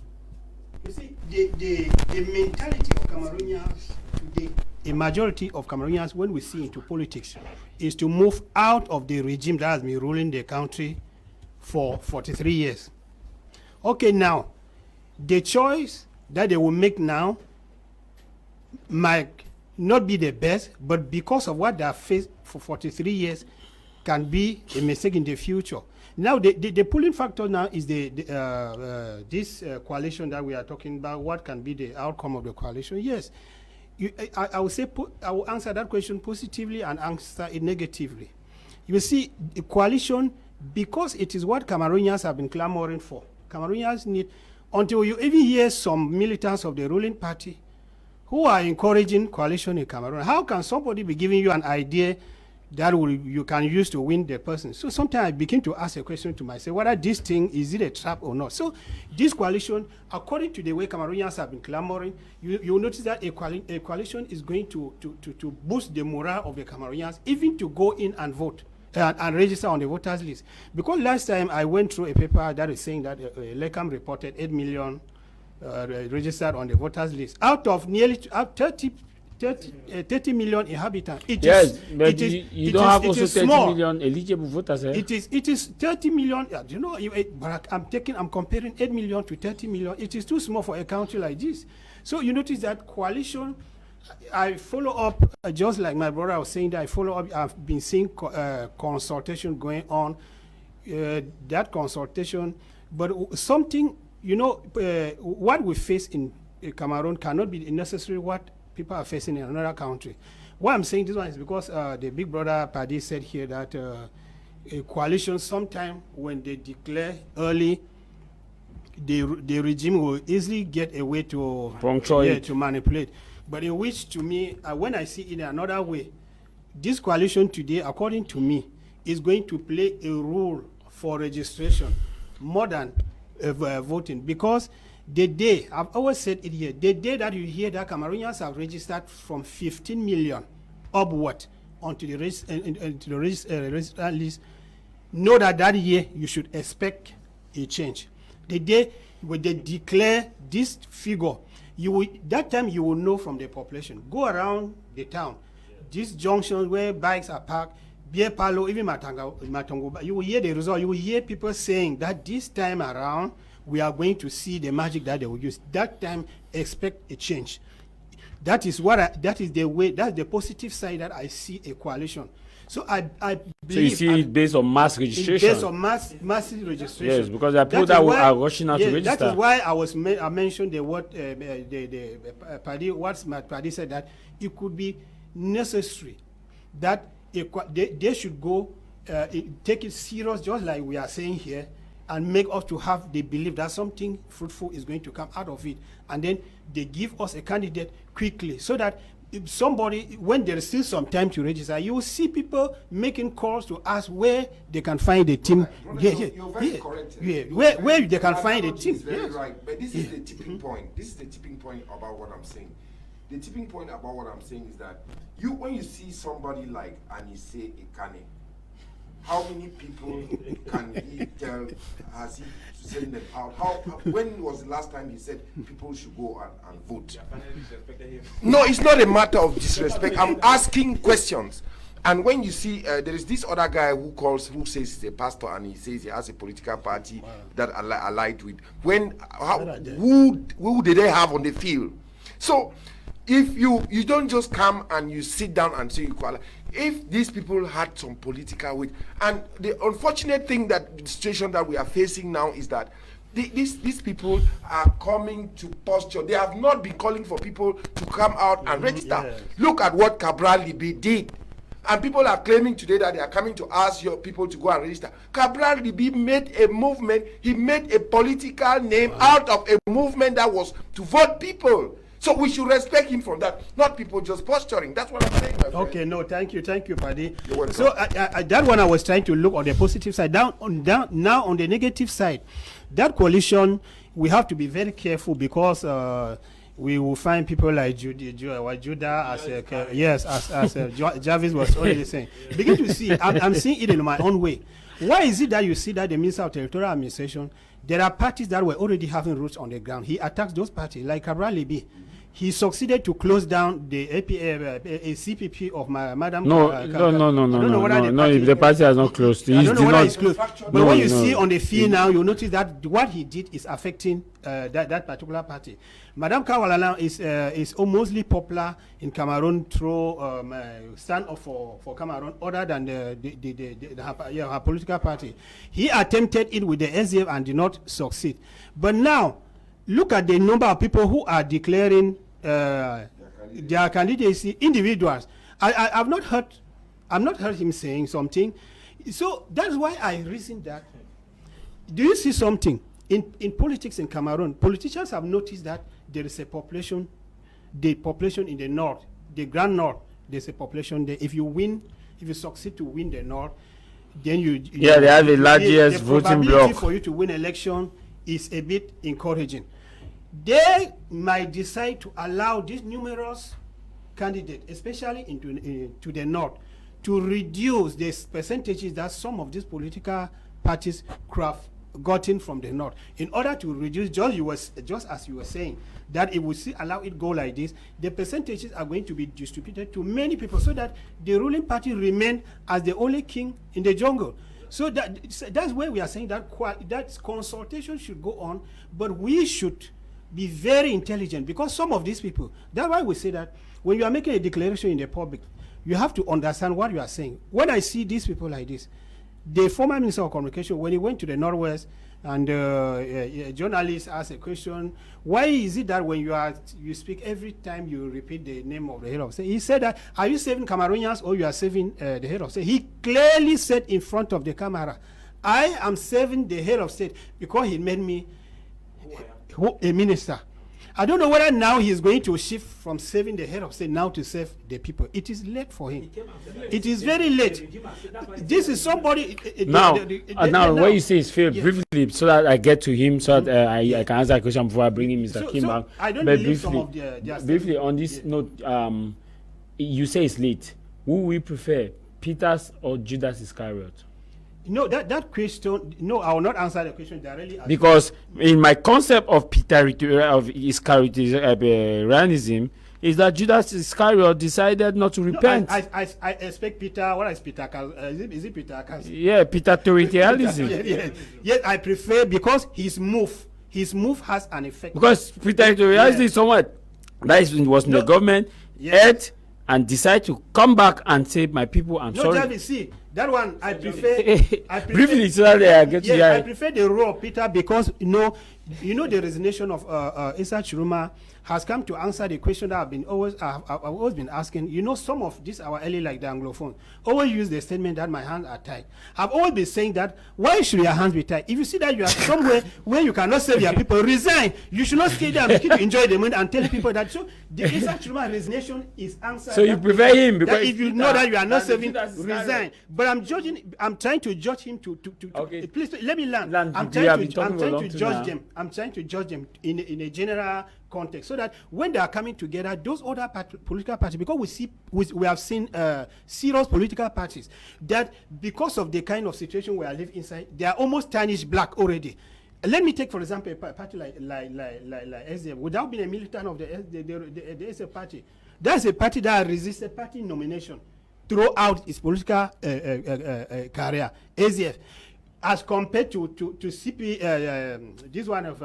You see, the mentality of Cameroonians today, a majority of Cameroonians, when we see into politics, is to move out of the regime that has been ruling the country for 43 years. Okay, now, the choice that they will make now might not be the best, but because of what they have faced for 43 years, can be a mistake in the future. Now, the pulling factor now is this coalition that we are talking about. What can be the outcome of the coalition? Yes, I will say I will answer that question positively and answer it negatively. You see, the coalition, because it is what Cameroonians have been clamoring for. Cameroonians need, until you even hear some militants of the ruling party who are encouraging coalition in Cameroon. How can somebody be giving you an idea that you can use to win the person? So sometimes I begin to ask a question to myself, whether this thing, is it a trap or not? So this coalition, according to the way Cameroonians have been clamoring, you will notice that a coalition is going to boost the morale of the Cameroonians, even to go in and vote and register on the voters list. Because last time I went through a paper that is saying that Lecam reported 8 million registered on the voters list out of nearly 30 million inhabitants. Yes, but you don't have also 30 million eligible voters. Eh? It is 30 million. You know, but I'm comparing 8 million to 30 million. It is too small for a country like this. So you notice that coalition. I follow up, just like my brother was saying that I follow up. I've been seeing consultation going on. that consultation, but something, you know, what we face in Cameroon cannot be necessarily what people are facing in another country. Why I'm saying this one is because the big brother Paddy said here that a coalition, sometime when they declare early, the regime will easily get a way to to manipulate. But in which, to me, when I see it in another way, this coalition today, according to me, is going to play a role for registration more than voting, because the day, I've always said it here, the day that you hear that Cameroonians have registered from 15 million upward onto the registered list, know that that year you should expect a change. The day when they declare this figure, that time you will know from the population. Go around the town, these junctions where bikes are parked, Beer Palo, even Matongo, you will hear the result. You will hear people saying that this time around, we are going to see the magic that they will use. That time, expect a change. That is that is the way, that's the positive side that I see a coalition. So I believe. So you see it based on mass registration? Based on massive registration. Yes, because there are people that are rushing out to register. That is why I mentioned the word, Paddy, what Paddy said, that it could be necessary that they should go take it serious, just like we are saying here, and make us to have the belief that something fruitful is going to come out of it, and then they give us a candidate quickly, so that if somebody, when there is still some time to register, you will see people making calls to ask where they can find the team. You're very correct. Where they can find the team. Very right, but this is the tipping point. This is the tipping point about what I'm saying. The tipping point about what I'm saying is that when you see somebody like Anise Ikane, how many people can he tell, has he sent them out? When was the last time he said people should go and vote? No, it's not a matter of disrespect. I'm asking questions. And when you see, there is this other guy who says he's a pastor, and he says he has a political party that allied with. Who did they have on the field? So, if you don't just come and you sit down and say you qualify, if these people had some political weight, and the unfortunate thing, that the situation that we are facing now is that these people are coming to posture. They have not been calling for people to come out and register. Yes. Look at what Cabral Libi did. And people are claiming today that they are coming to ask your people to go and register. Cabral Libi made a movement. He made a political name out of a movement that was to vote people. So we should respect him from that, not people just posturing. That's what I'm saying, my friend. Okay, no, thank you, Paddy. So that one I was trying to look on the positive side. Now on the negative side, that coalition, we have to be very careful, because we will find people like Judah, as Javis was already saying. Begin to see, I'm seeing it in my own way. Why is it that you see that the Minister of Territorial Administration, there are parties that were already having roots on the ground? He attacked those parties, like Cabral Libi. He succeeded to close down the CPP of Madam. No. The party has not closed. I don't know whether it's closed. But when you see on the field now, you notice that what he did is affecting that particular party. Madam Kawalana is almostly popular in Cameroon through stand up for Cameroon, other than her political party. He attempted it with the SDF and did not succeed. But now, look at the number of people who are declaring their candidacy, individuals. I've not heard him saying something. So that's why I reasoned that. Do you see something in politics in Cameroon? Politicians have noticed that there is a population, the population in the north, the Grand North. There's a population there. If you succeed to win the north, then they have the largest voting bloc. The probability for you to win election is a bit encouraging. They might decide to allow these numerous candidates, especially to the north, to reduce the percentages that some of these political parties have gotten from the north, in order to reduce, just as you were saying, that if we allow it go like this, the percentages are going to be distributed to many people, so that the ruling party remain as the only king in the jungle. So that's where we are saying that consultation should go on, but we should be very intelligent, because some of these people, that's why we say that when you are making a declaration in the public, you have to understand what you are saying. When I see these people like this, the former Minister of Communication, when he went to the Northwest, and a journalist asked a question, why is it that when you speak every time you repeat the name of the head of state? He said that, are you saving Cameroonians or you are saving the head of state? He clearly said in front of the camera, I am saving the head of state because he made me a minister. I don't know whether now he is going to shift from saving the head of state now to save the people. It is late for him. It is very late. This is somebody. Now, what you say is fair. Yeah. Briefly, so that I get to him, so that I can answer a question before I bring in Mr. Kim back. I don't but believe some of briefly on this note, you say it's late. Who we prefer, Peter's or Judas Iscariot? No, that question. No, I will not answer the question directly. Because in my concept of Iscariotarianism is that Judas Iscariot decided not to repent. No, I expect Peter. What is Peter? Is it Peter? Yeah, Peter-Torianism. Yes, I prefer because his move has an effect. Because Peter-Torianism is someone that was in the government, and decide to come back and say, my people, I'm sorry. No, Javis, see, that one I prefer. Briefly, so that I get to I prefer the role of Peter because you know the resignation of Tchiroma has come to answer the question that I've always been asking. You know, some of this our early like the Anglophone always use the statement that my hands are tied. I've always been saying that why should your hands be tied? If you see that you are somewhere where you cannot save your people, resign. You should not stay there and keep enjoy the money and tell people that. So the Tchiroma resignation is answered. So you prefer him because if you know that you are not saving, resign. But I'm trying to judge him to okay. Please let me learn. I'm trying to judge them. I'm trying to judge them in a general context, so that when they are coming together, those other political parties, because we have seen serious political parties that because of the kind of situation we are living inside, they are almost tarnished black already. Let me take, for example, a party like SDF. Without being a militant of the SDF party, that's a party that resisted party nomination throughout its political career. SDF. As compared to CP, this one of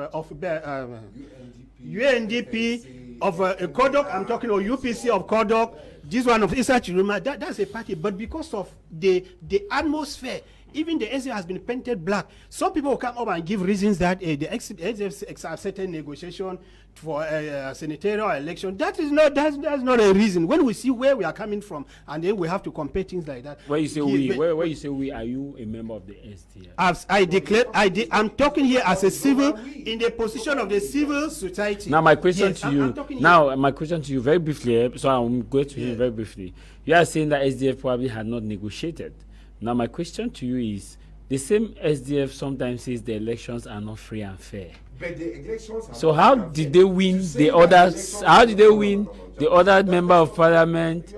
UNDP of Kodok, I'm talking of UPC of Kodok, this one of Tchiroma, that's a party. But because of the atmosphere, even the SDF has been painted black. Some people will come up and give reasons that the SDF accepted negotiation for a senatorial election. That's not a reason. When we see where we are coming from, and then we have to compare things like that. Where you say where you say we, are you a member of the SDF? As I declare, I'm talking here as a civil, in the position of the civil society. Now my question to you. My question to you very briefly. So I'm going to him very briefly. You are saying that SDF probably had not negotiated. Now my question to you is, the same SDF sometimes says the elections are not free and fair. But the elections so how did they win the others? How did they win the other member of parliament?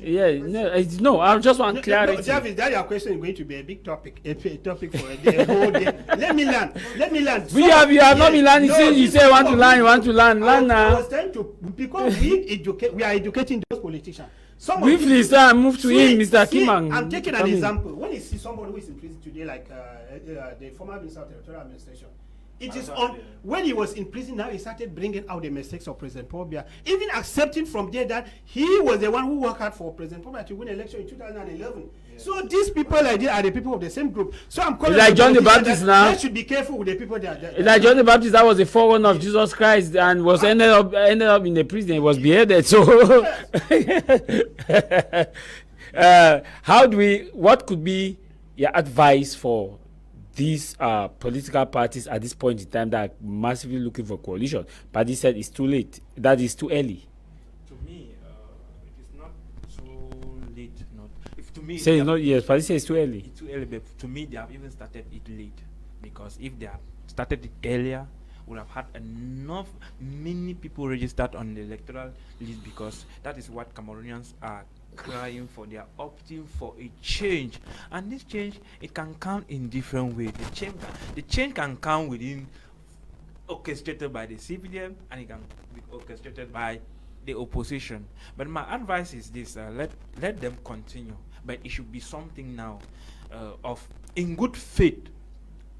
No, I just want clarity. No, Javis, that your question is going to be a big topic, a topic for the whole day. Let me learn. You have not been learning since you say you want to learn now. I was trying to, because we are educating those politicians. Briefly, sir, move to him, Mr. Kimang. I'm taking an example. When you see somebody who is in prison today, like the former Minister of the Electoral Administration, it is on when he was in prison. Now he started bringing out the mistakes of President Paul Biya, even accepting from there that he was the one who worked hard for President Paul Biya to win election in 2011. So these people like this are the people of the same group. So I'm calling like John the Baptist now. I should be careful with the people that. Like John the Baptist, that was a forerunner of Jesus Christ and was ended up in the prison. He was beheaded. So what could be your advice for these political parties at this point in time that are massively looking for coalition? Paddy said it's too late. That is too early. To me, it is not so late. To me, say not yes. Paddy says it's too early. It's too early, but to me, they have even started it late. Because if they have started it earlier, we would have had many people registered on the electoral list, because that is what Cameroonians are crying for. They are opting for a change, and this change, it can come in different ways. The change can come within, orchestrated by the CPDM, and it can be orchestrated by the opposition. But my advice is this: let them continue, but it should be something now of in good faith.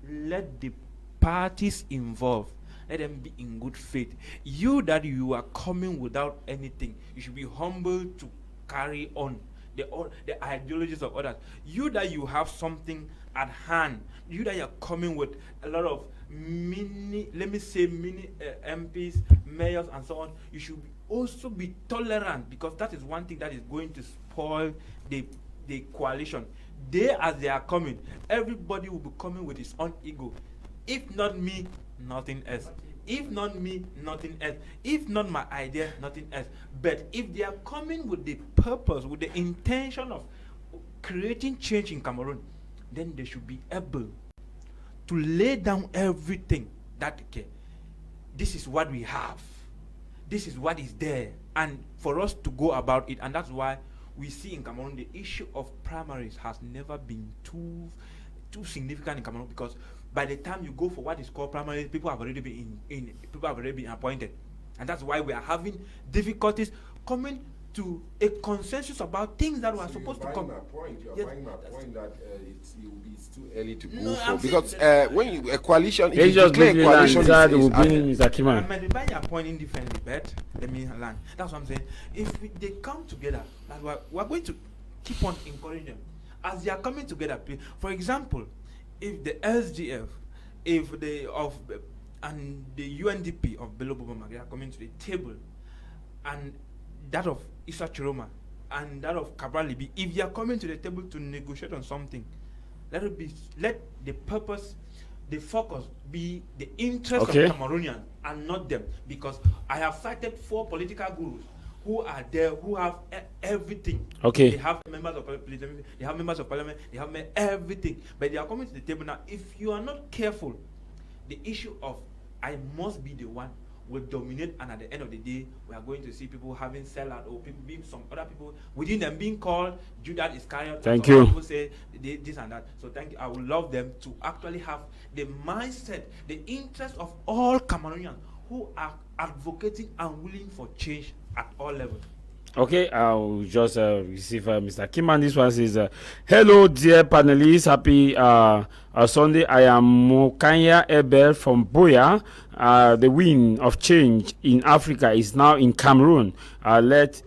Let the parties involved, let them be in good faith. You are coming without anything, you should be humble to carry on the ideologies of others. You that you have something at hand, you that you're coming with a lot of mini MPs, mayors, and so on, you should also be tolerant, because that is one thing that is going to spoil the coalition. They, as they are coming, everybody will be coming with his own ego. If not me, nothing else. If not me, nothing else. If not my idea, nothing else. But if they are coming with the purpose, with the intention of creating change in Cameroon, then they should be able to lay down everything that, okay, this is what we have, this is what is there, and for us to go about it. And that's why we see in Cameroon the issue of primaries has never been too significant in Cameroon, because by the time you go for what is called primaries, people have already been appointed, and that's why we are having difficulties coming to a consensus about things that were supposed to come. You're buying my point that it's too early to go for, because when you a coalition, if you declare a coalition, will bring Mr. Kiman. I might buy your point indifferently, but let me land. That's what I'm saying. If they come together, that's why we're going to keep on encouraging them as they are coming together. For example, if the SGF, and the UNDP of Bello Bouba are coming to the table, and that of Tchiroma and that of Cabral Libi, if they are coming to the table to negotiate on something, let the purpose, the focus be the interest of Cameroonians and not them. Because I have cited 4 political gurus who are there, who have everything. Okay. They have members of parliament, they have members of parliament, they have everything. But they are coming to the table now. If you are not careful, the issue of I must be the one will dominate, and at the end of the day, we are going to see people having sellout, or people being some other people within them being called Judas Iscariot. Thank you. People say this and that. So thank you. I would love them to actually have the mindset, the interest of all Cameroonians who are advocating and willing for change at all levels. Okay, I'll just receive Mr. Kiman. This one says, hello, dear panelists. Happy Sunday. I am Mokanya Ebel from Boya. The wind of change in Africa is now in Cameroon. Let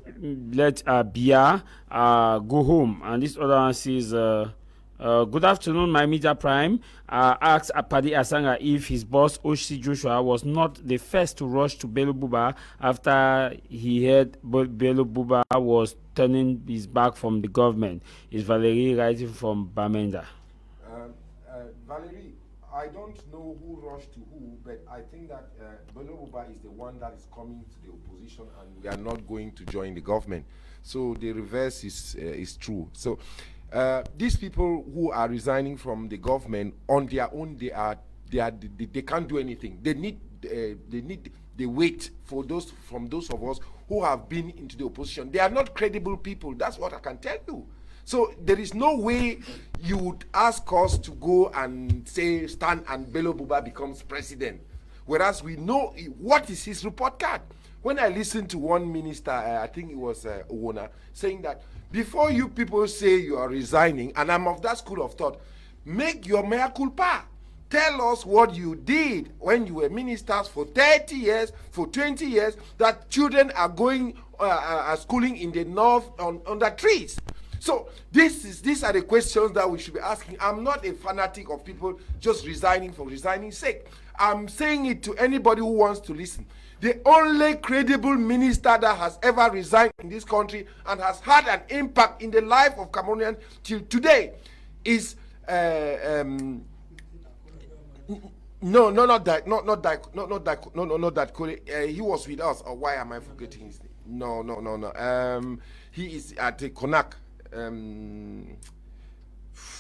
Bia go home. And this other one says, good afternoon, my media prime. Asked Padi Asanga if his boss Oshi Joshua was not the first to rush to Bello Bouba after he heard Bello Bouba was turning his back from the government. Is Valerie writing from Bamenda? Valerie, I don't know who rushed to who, but I think that Bello Bouba is the one that is coming to the opposition, and we are not going to join the government. So the reverse is true. So these people who are resigning from the government on their own, they can't do anything. They need the weight for those of us who have been into the opposition. They are not credible people. That's what I can tell you. So there is no way you would ask us to go and say stand and Bello Bouba becomes president, whereas we know what is his report card. When I listened to one minister, I think it was Owona, saying that before you people say you are resigning, and I'm of that school of thought, make your mea culpa. Tell us what you did when you were ministers for 30 years, for 20 years, that children are going schooling in the north under trees. So these are the questions that we should be asking. I'm not a fanatic of people just resigning for resigning's sake. I'm saying it to anybody who wants to listen. The only credible minister that has ever resigned in this country and has had an impact in the life of Cameroonians till today is not that. He was with us. Or why am I forgetting his name? No. He is at the Konak.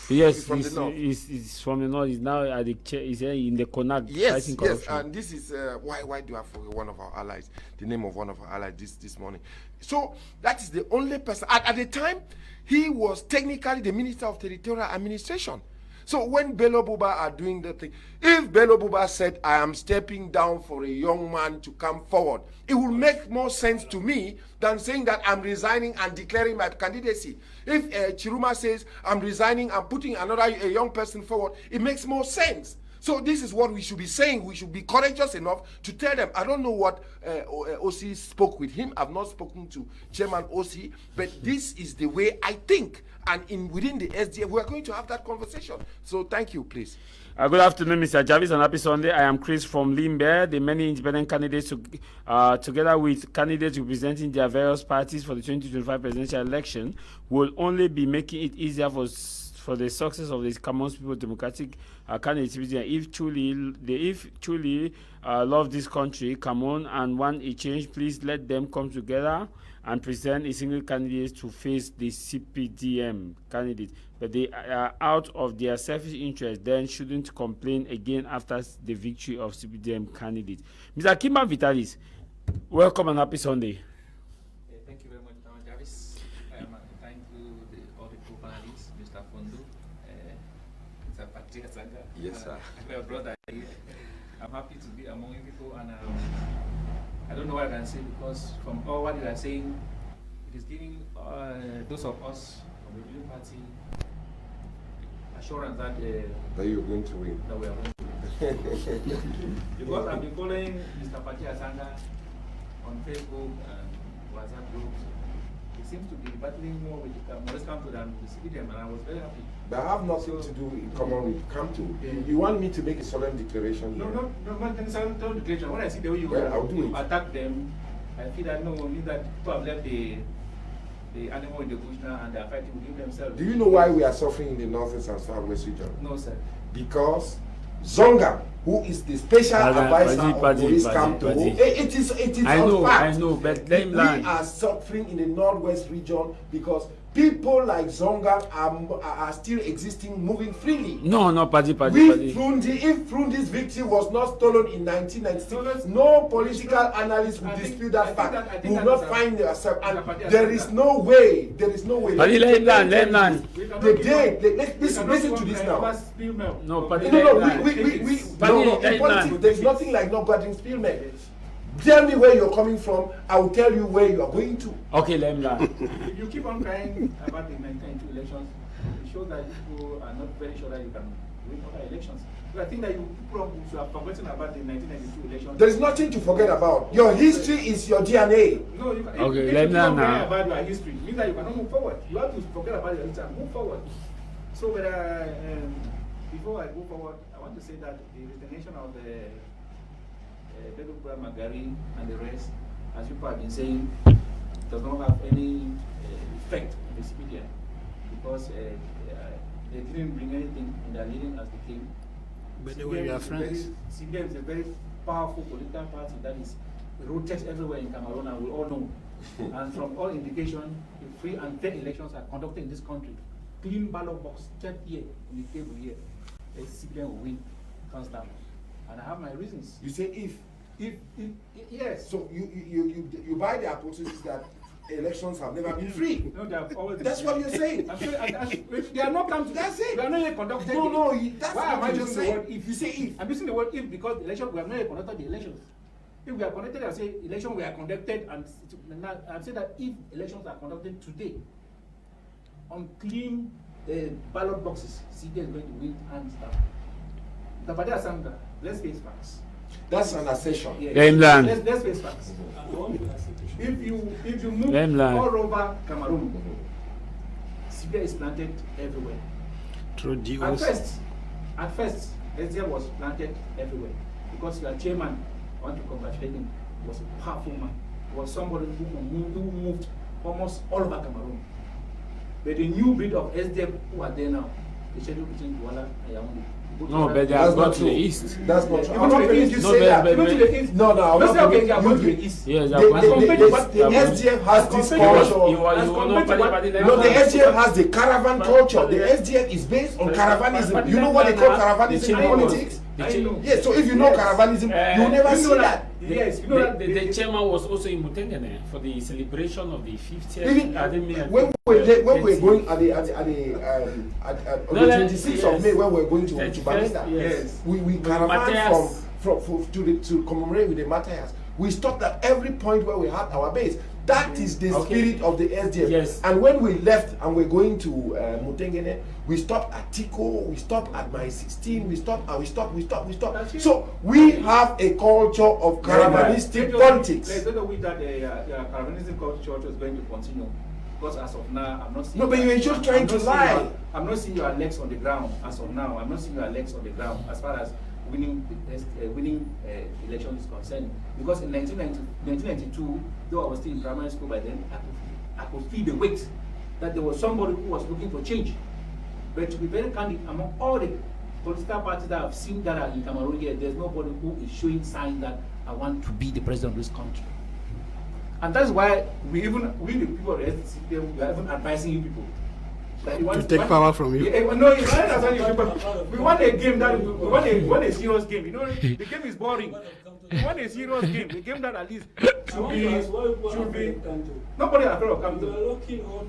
Yes, from the north. He's from the north. He's now at he's in the Konak. Yes, and this is why do I forget one of our allies? The name of one of our allies this morning. So that is the only person. At the time, he was technically the Minister of Territorial Administration. So when Bello Bouba are doing the thing, if Bello Bouba said, I am stepping down for a young man to come forward, it would make more sense to me than saying that I'm resigning and declaring my candidacy. If Tchiroma says, I'm resigning, I'm putting a young person forward, it makes more sense. So this is what we should be saying. We should be courageous enough to tell them. I don't know what OC spoke with him. I've not spoken to Chairman OC, but this is the way I think. And within the SDF, we are going to have that conversation. So thank you, please. Good afternoon, Mr. Javis, and happy Sunday. I am Chris from Limbe. The many independent candidates, together with candidates representing their various parties for the 2025 presidential election, will only be making it easier for the success of the Common People Democratic candidates. If truly love this country, come on, and want a change, please let them come together and present a single candidate to face the CPDM candidate. But they are out of their selfish interest, then shouldn't complain again after the victory of CPDM candidate. Mr. Kimba Vitalis, welcome and happy Sunday. Thank you very much, TAh Javis. Thank you, all the co-panelists, Mr. Fondo, Mr. Patia Sanga. Yes, sir. My brother here. I'm happy to be among you people, and I don't know what I can say, because from all what you are saying, it is giving those of us of the Blue Party assurance that you're going to win. That we are going to win. Because I've been following Mr. Patia Sanga on Facebook and WhatsApp groups. He seems to be battling more with the Morris Camp than the CPDM, and I was very happy. But I have nothing to do in common with Camp. You want me to make a solemn declaration? No, not solemn declaration. When I see the way you, I'll do it. Attack them, I feel that no, only that people have left the animal in the bush now and they are fighting within themselves. Do you know why we are suffering in the northeast and southwest region? No, sir. Because Zonga, who is the special advisor of Maurice Kamto, it is I know, fact. I know, but we are suffering in the northwest region because people like Zonga are still existing, moving freely. No, If Frundi's victory was not stolen in 1996, no political analyst would dispute that fact. We will not find yourself, and there is no way. Let him land. Listen to this now. No, in politics, there is nothing like not getting Spielberg. Tell me where you're coming from, I will tell you where you are going to. Okay, let him land. If you keep on crying about the 1992 elections, it shows that people are not very sure that you can win other elections. But I think that people should have forgotten about the 1992 elections. There is nothing to forget about. Your history is your DNA. No, you can. Okay, if let you him don't now. about your history, it means that you cannot move forward. You have to forget about your history and move forward. So, before I go forward, I want to say that the resignation of the Bello Bouba Magari and the rest, as people have been saying, does not have any effect on the CPDM because they didn't bring anything in their leading as the king. But they were your friends. CPDM is a very powerful political party that is rooted everywhere in Cameroon, and we all know. And from all indication, if free and fair elections are conducted in this country, clean ballot box, third year on the table here, the CPDM will win, hands down. And I have my reasons. You say if yes. So you buy the hypothesis that elections have never been free. No, they have always been That's free. what you're saying. They are not come to That's it. We are not yet conducted. No, that's why am what I you using just the saying. word if? You say if. I'm using the word if because the election we have not yet conducted the elections. If we are conducted, I say election we are conducted, and I'm saying that if elections are conducted today on clean ballot boxes, CPDM is going to win hands down. The Padia Sanga, let's face facts. That's an assertion. Yeah. Let's face facts. If you move all over Cameroon, CPDM is planted everywhere. At first, SDF was planted everywhere because your chairman, I want to congratulate him, was a powerful man. He was somebody who moved almost all over Cameroon. But the new breed of SDF who are there now, the schedule between Douala and Yaoundé. No, but they are going to the east. That's not true. I'm not going to say that. Go to the east. No, I'm not going to the east. Yes, the SDF has this culture. No, the SDF has the caravan culture. The SDF is based on caravanism. You know what they call caravanism in politics? Yes, so if you know caravanism, you will never see that. Yes, you know that the chairman was also in Mutengene for the celebration of the 50th. When we're going at the 26th of May, when we're going to Banista, yes, we caravan to commemorate with the Matthias. We stopped at every point where we had our base. That is the spirit of the SDF. Yes. And when we left and we're going to Mutengene, we stopped at Tico, we stopped at my 16, we stopped. So we have a culture of caravanistic politics. There's no way that caravanistic culture is going to continue. Because as of now, I'm not seeing. No, but you're just trying to lie. I'm not seeing your legs on the ground as of now. I'm not seeing your legs on the ground as far as winning election is concerned. Because in 1992, though I was still in primary school by then, I could feel the weight that there was somebody who was looking for change. But to be very candid, among all the political parties that I've seen that are in Cameroon here, there's nobody who is showing signs that I want to be the president of this country. And that's why we the people of the SDC, we are even advising you people. That you want to take power from you. No, you people. We want a game that we want a serious game. You know, the game is boring. We want a serious game. The game that at least should be. Nobody has ever come to.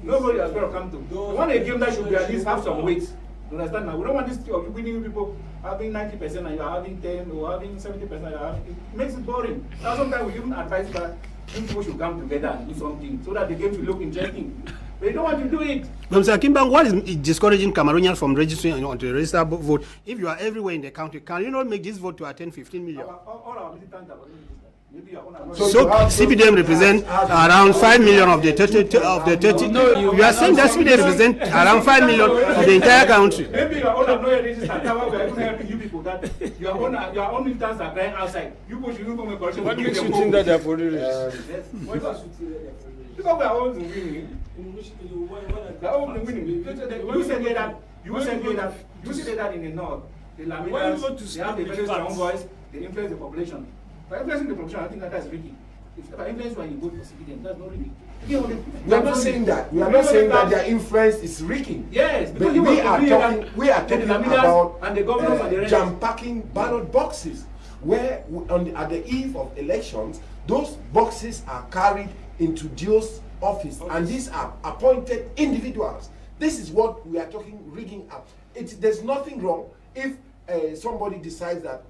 Nobody has ever come to. We want a game that should be at least have some weight. You understand now? We don't want this of winning people having 90% and you're having 10 or having 70%. It makes it boring. Now sometimes we even advise that people should come together and do something so that the game should look interesting. They don't want to do it. Mr. Kimbang, what is discouraging Cameroonians from registering on the register vote? If you are everywhere in the country, can you not make this vote to attend 15 million? All our militants are already registered. So CPDM represent around 5 million of the 30. No, you are saying that CPDM represent around 5 million of the entire country. Maybe your own are not registered. That's why we are even helping you people. That your own militants are crying outside. You people should from a correction. What makes you think that they are for real? Because we are all winning. We are all winning. You said that in the north. The Lamidas, they have the very strong voice. They influence the population. By influencing the population, I think that is rigging. If by influence when you vote for CPDM, that's not rigging. We are not saying that. We are not saying that their influence is rigging. Yes, but we are talking about and the governors and the rest. jam-packing ballot boxes, where at the eve of elections, those boxes are carried into Dio's office, and these are appointed individuals. This is what we are talking rigging up. There's nothing wrong if somebody decides that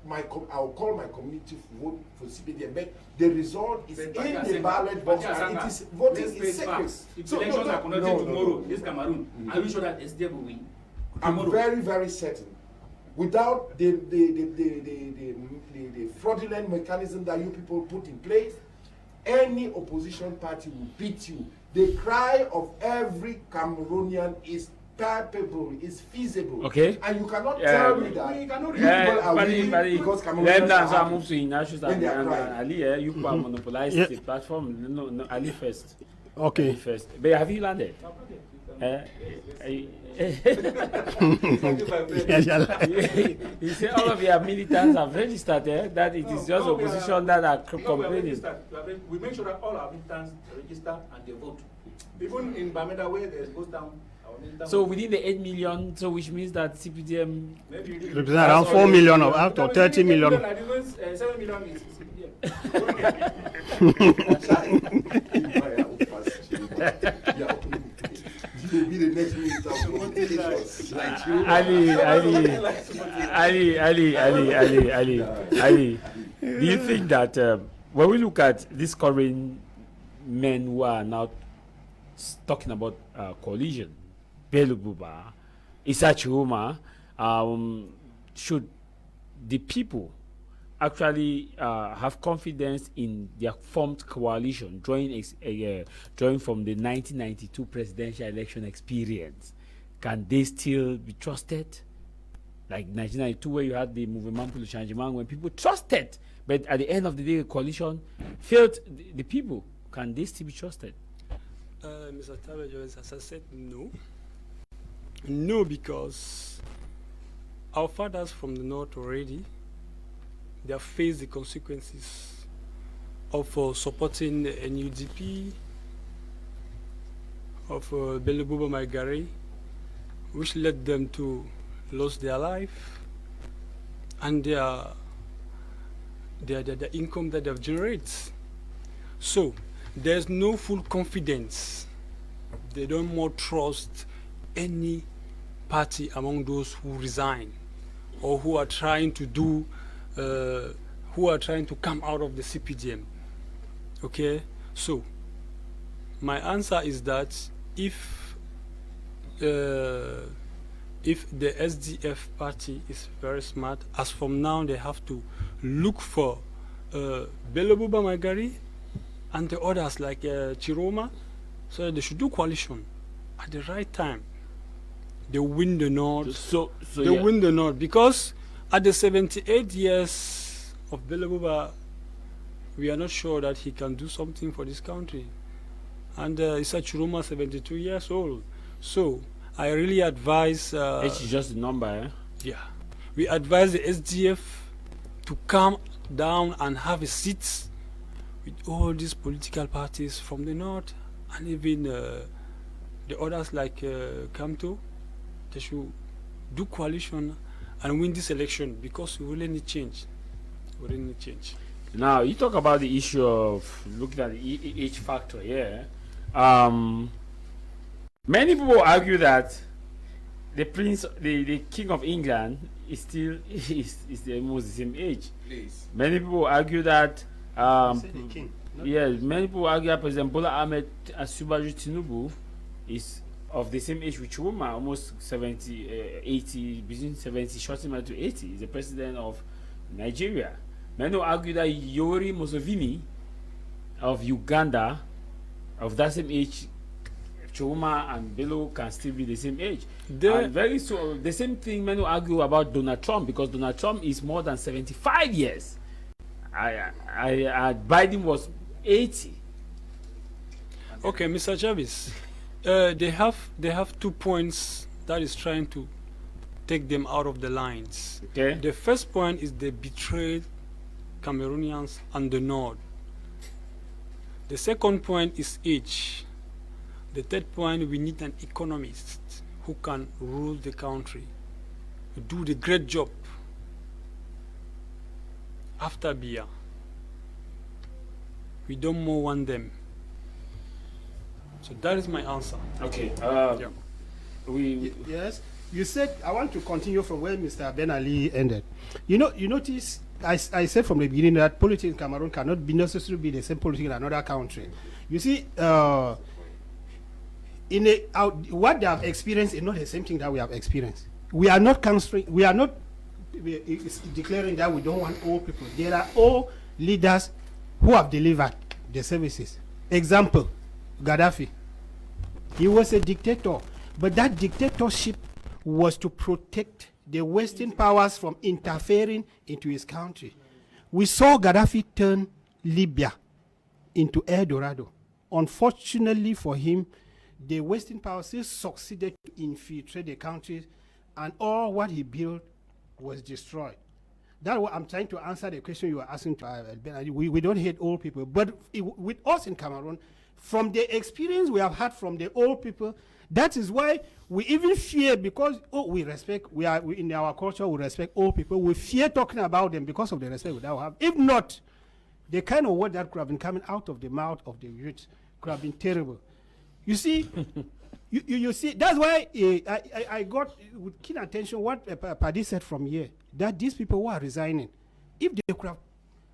I'll call my community to vote for CPDM, but the result is in the ballot box and it is voting is secret. If elections are conducted tomorrow, this Cameroon, are you sure that SDF will win? I'm very, very certain. Without the fraudulent mechanism that you people put in place, any opposition party will beat you. The cry of every Cameroonian is palpable, is feasible. Okay. And you cannot tell me that you people are winning because Cameroonians move to issues Ali, you can monopolize the platform. No, Ali first. Okay. Ali first. But have you landed? You say all of your militants have registered that it is just opposition that are complaining. We make sure that all our militants register and they vote. Even in Bamenda, where there goes down. So within the 8 million, so which means that CPDM represent around 4 million or up to 30 million. 7 million is Ali, do you think that when we look at these current men who are now talking about coalition, Bello Bouba, Tchiroma, should the people actually have confidence in their formed coalition, drawing from the 1992 presidential election experience? Can they still be trusted? Like 1992, where you had the Mouvement pour le Changement, when people trusted, but at the end of the day, the coalition failed the people. Can they still be trusted? Mr. TAh Javis, as I said, no. No, because our fathers from the north already, they have faced the consequences of supporting NUDP, of Bello Bouba Maigari, which led them to lose their life and their income that they have generated. So there's no full confidence. They don't more trust any party among those who resign or who are trying to do, who are trying to come out of the CPDM. Okay, so my answer is that if the SDF party is very smart, as from now they have to look for Bello Bouba Magari and the others like Tchiroma, so they should do coalition at the right time. They win the North. They win the North because at the 78 years of Bello Bouba, we are not sure that he can do something for this country. And Issa Tchiroma, 72 years old. So I really advise. Age is just a number, eh? Yeah, we advise the SDF to come down and have a seat with all these political parties from the north and even the others like Kamto. They should do coalition and win this election because we really need change. We really need change. Now you talk about the issue of looking at the age factor. Yeah. Many people argue that the king of England is still is almost the same age. Please. Many people argue that the king, many people argue that President Bola Ahmed Asubaju Tinubu is of the same age with Tchiroma, almost 70, 80, between 70, shorting to 80. He's the president of Nigeria. Many argue that Yoweri Museveni of Uganda, of that same age, Tchiroma and Bello can still be the same age. And very so the same thing many argue about Donald Trump, because Donald Trump is more than 75 years. Biden was 80. Okay, Mr. Javis, they have 2 points that is trying to take them out of the lines. Okay. The first point is they betrayed Cameroonians and the North. The second point is age. The third point, we need an economist who can rule the country, do the great job after Biya. We don't more want them. So that is my answer. Okay. Yeah. Yes, you said, I want to continue from where Mr. Ben Ali ended. You notice I said from the beginning that politics in Cameroon cannot be necessarily be the same politics in another country. You see, what they have experienced is not the same thing that we have experienced. We are not declaring that we don't want old people. There are old leaders who have delivered the services. Example, Gaddafi. He was a dictator, but that dictatorship was to protect the Western powers from interfering into his country. We saw Gaddafi turn Libya into El Dorado. Unfortunately for him, the Western powers still succeeded to infiltrate the country, and all what he built was destroyed. That's what I'm trying to answer the question you were asking. We don't hate old people, but with us in Cameroon, from the experience we have had from the old people, that is why we even fear, because we respect, we in our culture, we respect old people. We fear talking about them because of the respect that we have. If not, the kind of word that could have been coming out of the mouth of the youth could have been terrible. You see, you see, that's why I got with keen attention what Paddy said from here, that these people who are resigning, if they could have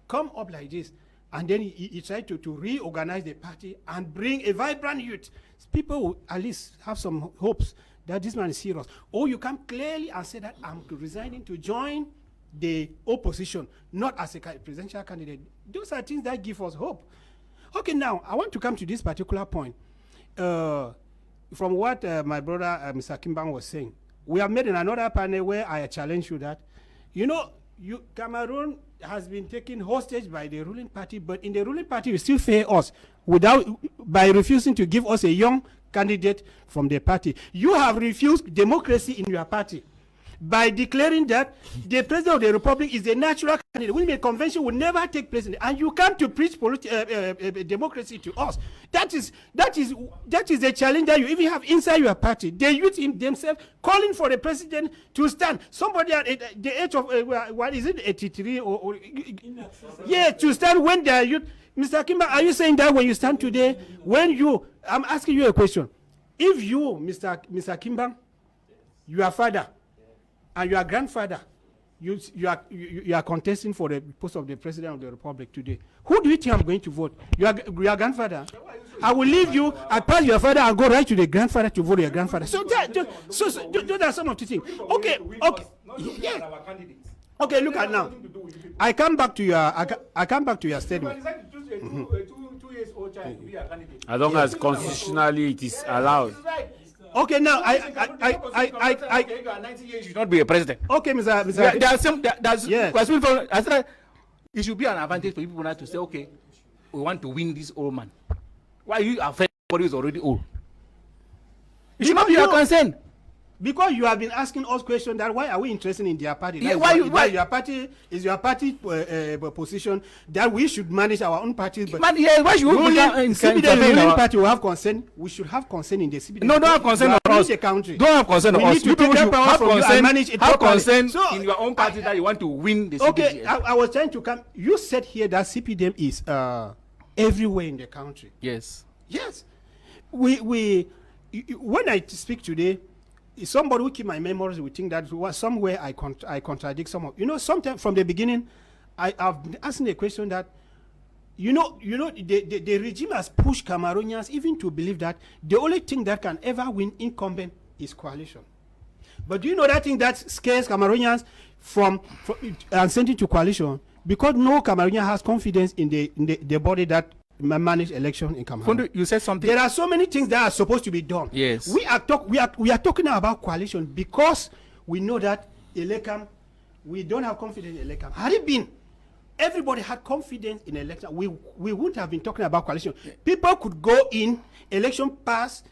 come up like this, and then he tried to reorganize the party and bring a vibrant youth, people will at least have some hopes that this man is serious. Or you come clearly and say that I'm resigning to join the opposition, not as a presidential candidate. Those are things that give us hope. Okay, now I want to come to this particular point. From what my brother Mr. Kimbang was saying, we have made in another panel where I challenge you that, Cameroon has been taken hostage by the ruling party, but in the ruling party, you still fail us by refusing to give us a young candidate from the party. You have refused democracy in your party by declaring that the president of the republic is a natural candidate. When the convention will never take place, and you come to preach democracy to us. That is a challenge that you even have inside your party. The youth themselves calling for the president to stand. Somebody at the age of 83 or yeah, to stand when they are youth. Mr. Kimba, are you saying that when you stand today, I'm asking you a question. If you, Mr. Kimba, your father and your grandfather you are contesting for the post of the president of the republic today. Who do you think I'm going to vote? Your grandfather. I will leave you. I pass your father and go right to the grandfather to vote your grandfather. So those are some of the things. Okay. Yeah. Okay. Look at now. I come back to your statement. As long as constitutionally it is allowed. Okay, now I 90 years you should not be a president. Okay, Mr. Yes. I said it should be an advantage for people now to say, okay, we want to win this old man. Why you afraid somebody who is already old? It should not be your concern. Because you have been asking us questions that why are we interested in their party? Yeah, why your party is your party position that we should manage our own parties. But yeah, why should we ruling party will have consent? We should have consent in the CPDM. No, don't have consent on us. Country. Don't have consent on us. You people should have consent. Manage it have properly. consent in your own party that you want to win the CPDM. Okay, I was trying to come. You said here that CPDM is everywhere in the country. Yes. Yes. When I speak today, somebody who keep my memories will think that somewhere I contradict some of sometimes from the beginning I've been asking a question that the regime has pushed Cameroonians even to believe that the only thing that can ever win incumbent is coalition. But do you know that thing that scares Cameroonians from sending to coalition? Because no Cameroonian has confidence in the body that manage election in Cameroon. You said something. There are so many things that are supposed to be done. Yes. We are talking about coalition because we know that Elekam, we don't have confidence in Elekam. Had it been, everybody had confidence in election, we wouldn't have been talking about coalition. People could go in, election pass,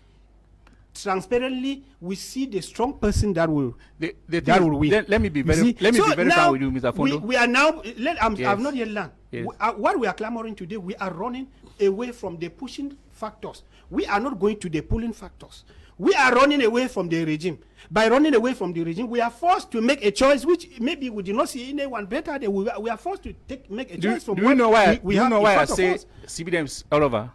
transparently, we see the strong person that will will win. Let me be very frank with you, Mr. Fondo. We are now. I've not yet learned. Yes. What we are clamoring today, we are running away from the pushing factors. We are not going to the pulling factors. We are running away from the regime. By running away from the regime, we are forced to make a choice which maybe we did not see anyone better. We are forced to make a choice from. Do you know why? We have I say CPDM's all over?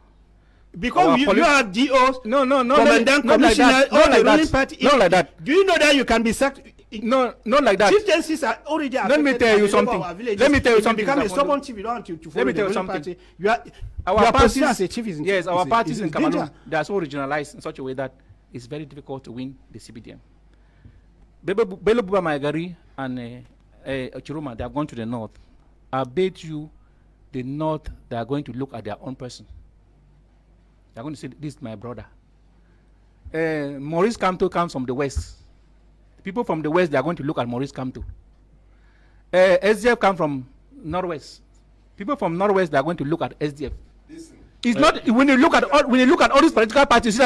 Because you have DOs, commandant, commissioner, all the ruling party. Not like that. Do you know that you can be sacked? No, not like that. Chieftaincies are already affected. Let me tell you something. Let me tell you something. Become a stubborn chief, you don't want to follow the ruling party. Our parties as a chief is yes, our parties in Cameroon, they are so regionalized in such a way that it's very difficult to win the CPDM. Bello Bouba Maigari and Tchiroma, they have gone to the north. I bet you the north, they are going to look at their own person. They are going to say, this is my brother. Maurice Kamto comes from the west. People from the west, they are going to look at Maurice Kamto. SDF comes from northwest. People from northwest, they are going to look at SDF. It's not when you look at all these political parties,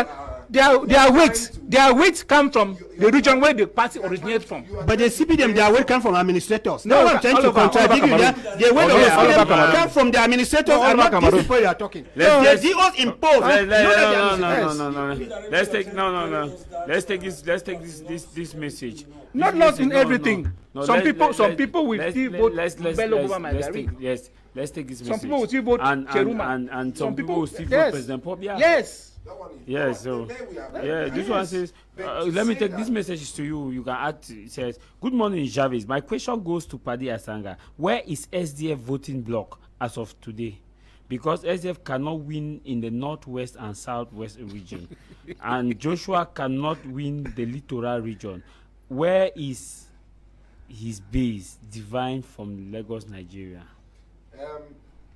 their weights come from the region where the party originates from. But the CPDM, their weight come from administrators. No, I'm trying to contradict you. The weight of the CPDM come from the administrators and not these people you are talking. The DOs impose. Let's take this message. Not lost in everything. Some people will still vote Bello Bouba Maigari. Yes. Let's take this message. Some people will still vote Tchiroma. And some people will still vote President Pobia. Yes. Yes, so this one says, let me take this message to you. You can add. It says, "Good morning, Javis. My question goes to Padi Asanga. Where is SDF voting bloc as of today? Because SDF cannot win in the northwest and southwest region, and Joshua cannot win the littoral region. Where is his base? Divine from Lagos, Nigeria."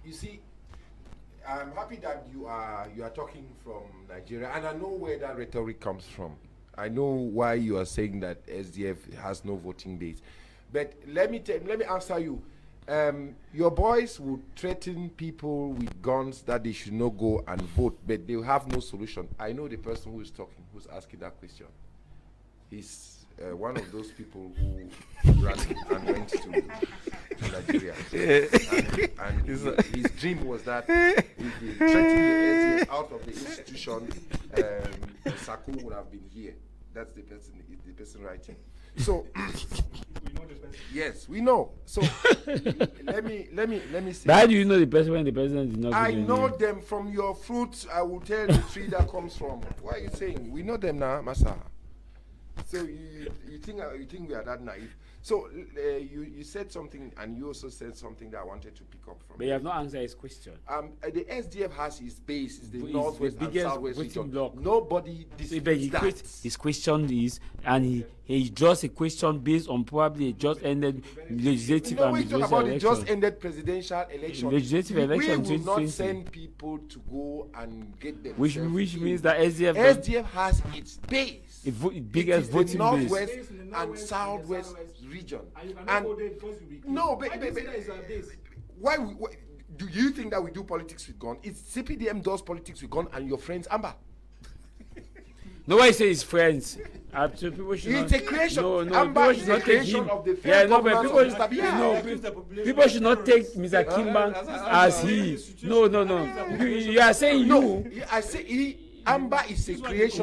You see, I'm happy that you are talking from Nigeria, and I know where that rhetoric comes from. I know why you are saying that SDF has no voting base. But let me answer you. Your boys will threaten people with guns that they should not go and vote, but they have no solution. I know the person who is talking, who's asking that question. He's one of those people who ran and went to Nigeria. And his dream was that if he threatened the SDF out of the institution, Sako would have been here. That's the person writing. So we know the person. Yes, we know. So let me say. How do you know the person when the president is not? I know them from your fruits. I will tell the tree that comes from. What are you saying? We know them now, Masa. So you think we are that naive? So you said something, and you also said something that I wanted to pick up from. But you have not answered his question. The SDF has its base, is the It's northwest the and biggest southwest voting region. bloc. Nobody So, but disputes that. his question is, and he draws a question based on probably a just ended legislative No, and we talk presidential about the election. just ended presidential election. Legislative election We will not 2020. send people to go and get them. Which means that SDF SDF has its base. biggest It is voting the base. northwest and southwest region. And no, but why do you think that we do politics with gun? It's CPDM does politics with gun, and your friends Amber. Nobody say his friends. People should It's not, a creation. No, Amber people is should a not take creation him. of the Yeah, failed no, but governance people, of Mr. Biya. no, people should not take Mr. Kimba as he. No. You are saying No, you. I say Amber is a creation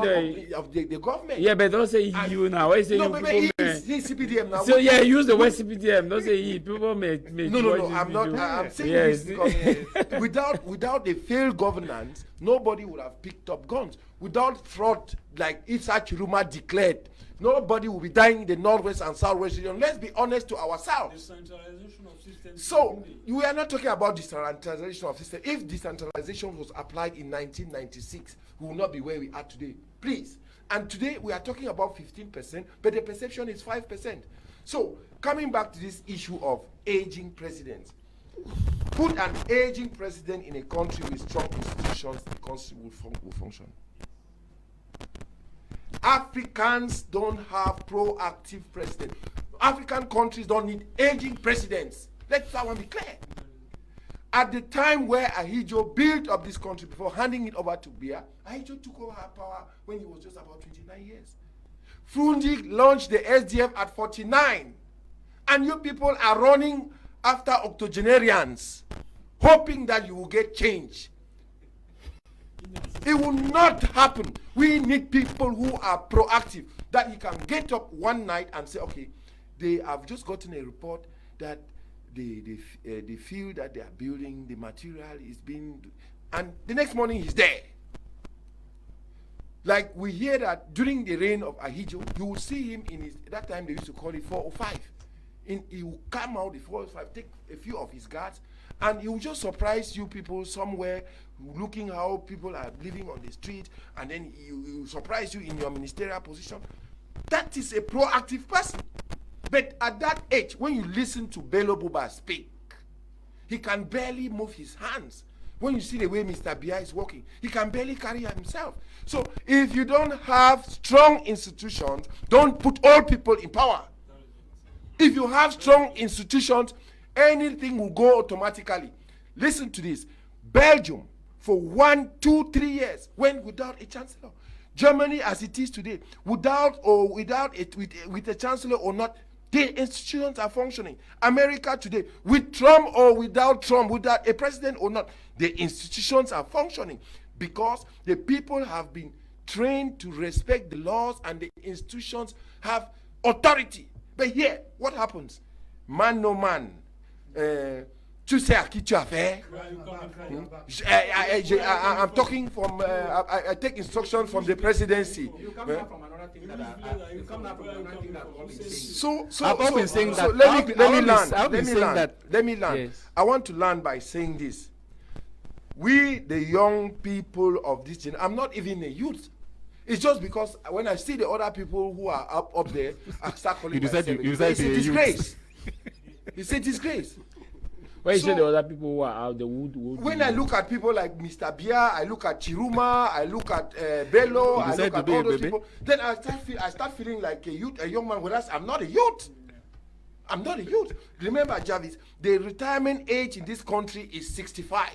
of the government. Yeah, but don't say you now. Why say No, you? but People he's CPDM now. so yeah, use the word CPDM. Don't say he. People may No, I'm not. I'm saying Yes. this because without the failed governance, nobody would have picked up guns. Without fraud, like Tchiroma declared, nobody will be dying in the northwest and southwest region. Let's be honest to ourselves. Decentralization of systems. So we are not talking about decentralization of system. If decentralization was applied in 1996, we will not be where we are today. Please. And today we are talking about 15%, but the perception is 5%. So coming back to this issue of aging presidents, put an aging president in a country with strong institutions, the country will function. Africans don't have proactive presidents. African countries don't need aging presidents. Let that one be clear. At the time where Ahijo built up this country before handing it over to Biya, Ahijo took over power when he was just about 29 years. Frundi launched the SDF at 49. And you people are running after octogenarians, hoping that you will get change. It will not happen. We need people who are proactive, that you can get up one night and say, okay, they have just gotten a report that the field that they are building, the material is being, and the next morning he's there. Like we hear that during the reign of Ahijo, you will see him in his, that time they used to call it 405. He will come out the 405, take a few of his guards, and he will just surprise you people somewhere, looking how people are living on the street, and then he will surprise you in your ministerial position. That is a proactive person. But at that age, when you listen to Bello Bouba speak, he can barely move his hands. When you see the way Mr. Biya is walking, he can barely carry himself. So if you don't have strong institutions, don't put all people in power. If you have strong institutions, anything will go automatically. Listen to this. Belgium, for 1, 2, 3 years, went without a chancellor. Germany, as it is today, without a chancellor or not, the institutions are functioning. America today, with Trump or without Trump, without a president or not, the institutions are functioning because the people have been trained to respect the laws and the institutions have authority. But here, what happens? Man no man. Tu sais à qui tu as fait? I'm talking from, I take instruction from the presidency. You come now from another thing that So I've been saying that. Let me land. Yes. I want to land by saying this. We, the young people of this generation, I'm not even a youth. It's just because when I see the other people who are up there, I start calling myself. It's a disgrace. It's a disgrace. When you say the other people who are out, the wood. When I look at people like Mr. Biya, I look at Tchiroma, I look at Bello, I look at all those people, then I start feeling like a young man, whereas I'm not a youth. I'm not a youth. Remember, Javis, the retirement age in this country is 65.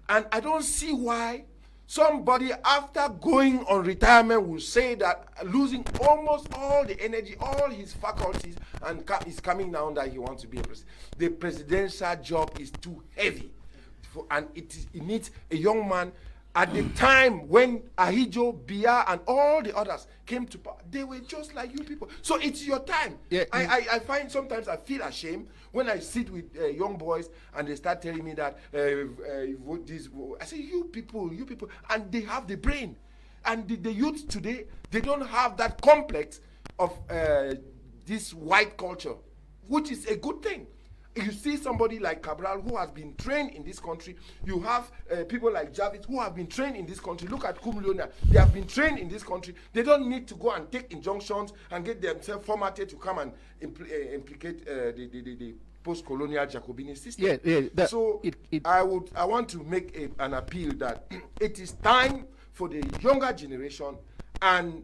And I don't see why somebody after going on retirement will say that losing almost all the energy, all his faculties, and is coming down that he wants to be a president. The presidential job is too heavy. And it needs a young man. At the time when Ahijo, Biya, and all the others came to power, they were just like you people. So it's your time. Yeah, I find sometimes I feel ashamed when I sit with young boys and they start telling me that vote this. I say, you people, and they have the brain. And the youth today, they don't have that complex of this white culture, which is a good thing. You see somebody like Cabral who has been trained in this country. You have people like Javis who have been trained in this country. Look at Kumulona. They have been trained in this country. They don't need to go and take injunctions and get themselves formatted to come and implicate the post-colonial Jacobini system. So I want to make an appeal that it is time for the younger generation, and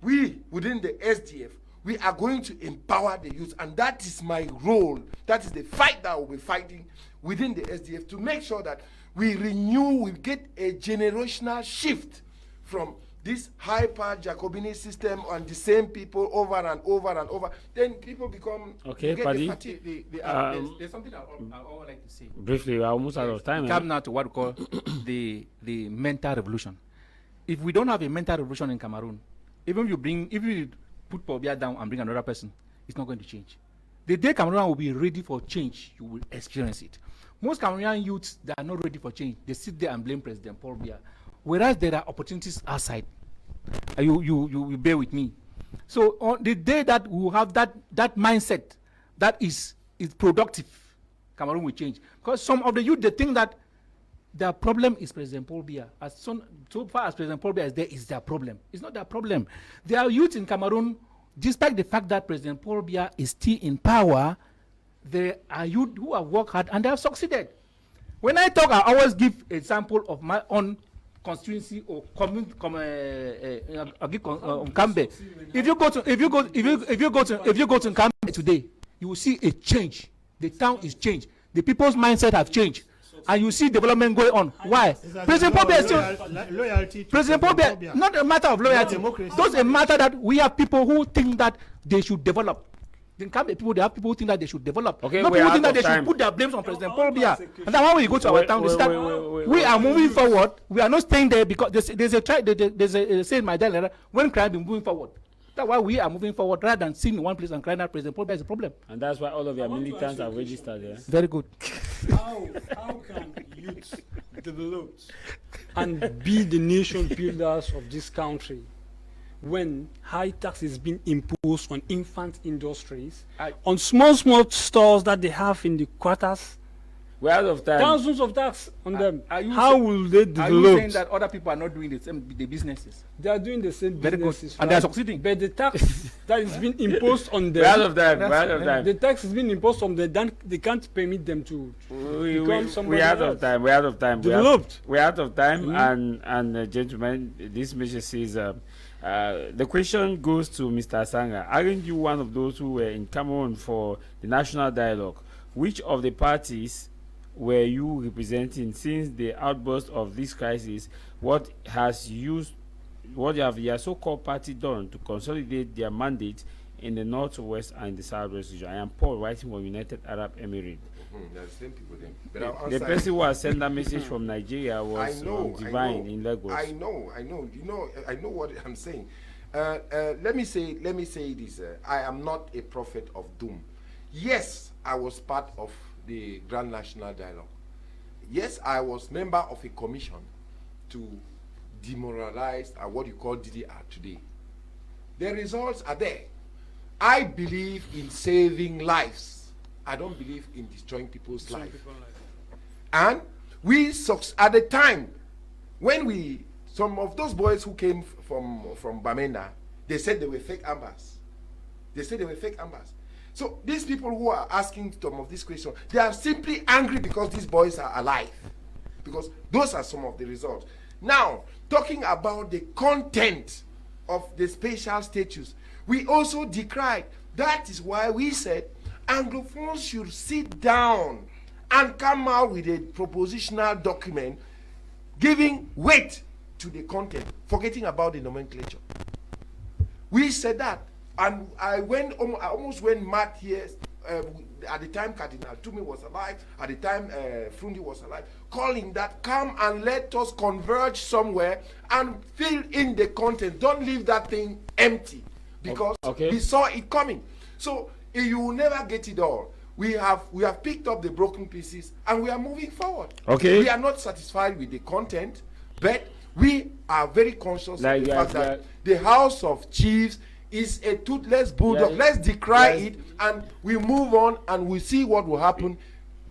we within the SDF, we are going to empower the youth, and that is my role. That is the fight that I will be fighting within the SDF to make sure that we renew, we get a generational shift from this hyper Jacobini system on the same people over and over and over. Then people become Paddy. There's something I would like to say. Briefly, we're almost out of time. Come now to what we call the mental revolution. If we don't have a mental revolution in Cameroon, if you put Pobia down and bring another person, it's not going to change. The day Cameroon will be ready for change, you will experience it. Most Cameroonian youths that are not ready for change, they sit there and blame President Paul Biya, whereas there are opportunities outside. You bear with me. So on the day that we will have that mindset that is productive, Cameroon will change. Because some of the youth, they think that their problem is President Paul Biya. So far as President Paul Biya is there, is their problem. It's not their problem. There are youth in Cameroon, despite the fact that President Paul Biya is still in power, there are youth who have worked hard and they have succeeded. When I talk, I always give example of my own constituency or Kambe. If you go to Kambe today, you will see a change. The town is changed. The people's mindset have changed. And you see development going on. Why? President Paul Biya is still loyalty. President Paul Biya, not a matter of loyalty. It's a matter that we have people who think that they should develop. Then come the people, they have people who think that they should develop. Okay, not people who think that they should put their blames on President Paul Biya. And then when we go to our town, we are moving forward. We are not staying there because there's a say in my dialogue, when crime is moving forward. That's why we are moving forward rather than sitting in one place and crying out President Paul Biya is a problem. And that's why all of your militants are registered there. Very good. How can youth develop and be the nation builders of this country when high tax is being imposed on infant industries, on small stores that they have in the quarters? We're out of time. Thousands of tax on them. How will they develop? Are you saying that other people are not doing the businesses? They are doing the same businesses. And they are succeeding. But the tax that is being imposed on them. We're out of time. We're out of time. The tax is being imposed on them. Then they can't permit them to become somebody else. Of time. We're out of time. Developed. We're out of time. And gentlemen, this message says the question goes to Mr. Asanga. Aren't you one of those who were in Cameroon for the national dialogue? Which of the parties were you representing since the outburst of this crisis? What have your so-called party done to consolidate their mandate in the northwest and the southwest region? I am Paul, writing from United Arab Emirates. The same people then. The person who has sent that message from Nigeria was Divine in Lagos. I know. I know what I'm saying. Let me say this. I am not a prophet of doom. Yes, I was part of the Grand National Dialogue. Yes, I was member of a commission to demoralize what you call DDR today. The results are there. I believe in saving lives. I don't believe in destroying people's lives. And we at the time when some of those boys who came from Bamenda, they said they were fake ambas. So these people who are asking some of these questions, they are simply angry because these boys are alive. Because those are some of the results. Now, talking about the content of the special status, we also decried. That is why we said Anglophones should sit down and come out with a propositional document giving weight to the content, forgetting about the nomenclature. We said that. And I almost went mad here. At the time Cardinal Tumi was alive, at the time Frundi was alive, calling that come and let us converge somewhere and fill in the content. Don't leave that thing empty, because we saw it coming. So you will never get it all. We have picked up the broken pieces and we are moving forward. We are not satisfied with the content, but We are very conscious Like, of the yeah, fact that the House of Chiefs is a toothless bulldog. Yeah, Let's decry yes. it, and we move on, and we see what will happen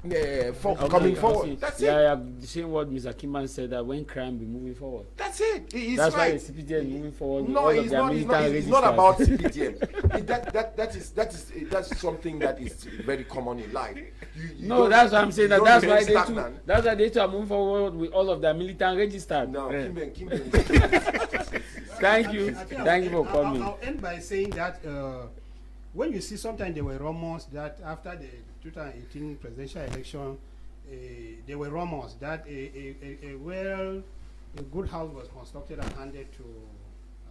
coming forward. That's it. Yeah, the same word Mr. Kimban said, that when crime be moving forward. That's it. It's That's right. why the CPDM is moving forward. With No, all of it's their not. military It's not about registers. CPDM. That's something that is very common in life. No, that's what I'm saying. you That's don't why remain they too. stagnant. That's why they too are moving forward with all of their militant registered. No, Yeah. Kimben. Thank you. Thank you for coming. I'll end by saying that when you see sometimes there were rumors that after the 2018 presidential election, there were rumors that a good house was constructed and handed to,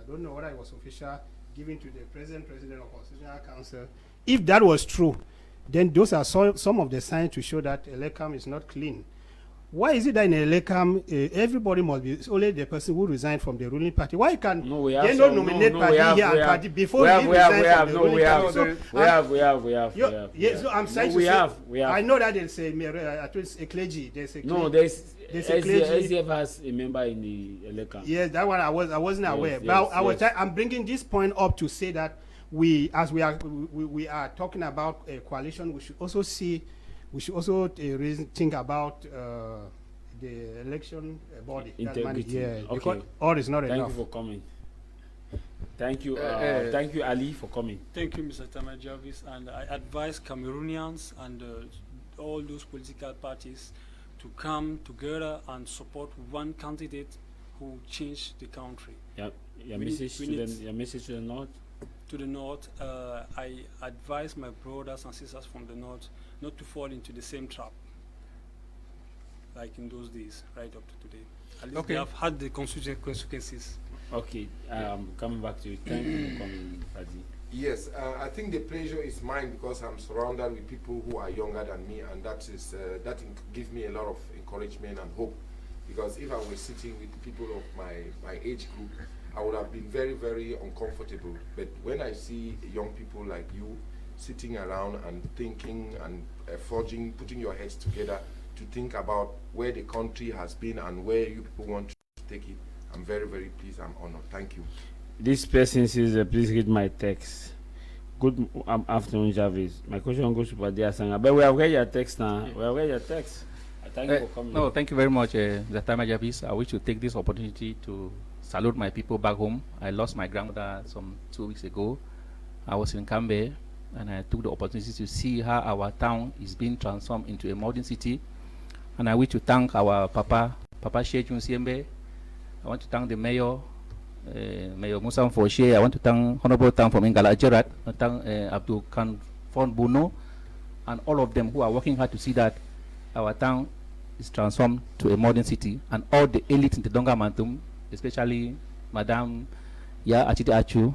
I don't know whether it was official, given to the president of Constitutional Council. If that was true, then those are some of the signs to show that Elecam is not clean. Why is it that in Elecam, everybody must be only the person who resigned from the ruling party? Why can't they not nominate party here and party before he resigns from the ruling party? We have. Yes, so I'm trying to say, we have. I know that there's a clergy. There's a clergy. No, there's a clergy. SDF has a member in the Elecam. Yes, that one I wasn't aware. But I'm bringing this point up to say that we are talking about a coalition. We should also think about the election body. Integrity. Because all is not enough. Thank you for coming. Thank you. Thank you, Ali, for coming. Thank you, Mr. TAH Javis, and I advise Cameroonians and all those political parties to come together and support one candidate who changed the country. Yeah, your message to the north. To the north, I advise my brothers and sisters from the north not to fall into the same trap like in those days, right up to today. At least they have had the consequences. Okay, coming back to you. Thank you for coming, Fadi. Yes, I think the pleasure is mine because I'm surrounded with people who are younger than me, and that gives me a lot of encouragement and hope. Because if I was sitting with people of my age group, I would have been very, very uncomfortable. But when I see young people like you sitting around and thinking and putting your heads together to think about where the country has been and where you people want to take it, I'm very, very pleased. I'm honored. Thank you. This person says, please read my text. Good afternoon, Javis. My question goes to Padia Sanga. But we have read your text now. We have read your text. Thank you for coming. No, thank you very much, Mr. TAH Javis. I wish to take this opportunity to salute my people back home. I lost my grandmother some 2 weeks ago. I was in Cambe, and I took the opportunity to see how our town is being transformed into a modern city. And I wish to thank our Papa Shechun Siembe. I want to thank the Mayor, Mayor Musa Foshe. I want to thank Honorable Town from Ingala Jerat, thank Abdul Khan Fon Buno, and all of them who are working hard to see that our town is transformed to a modern city, and all the elites in the Donga Mantum, especially Madam Ya Achite Achu,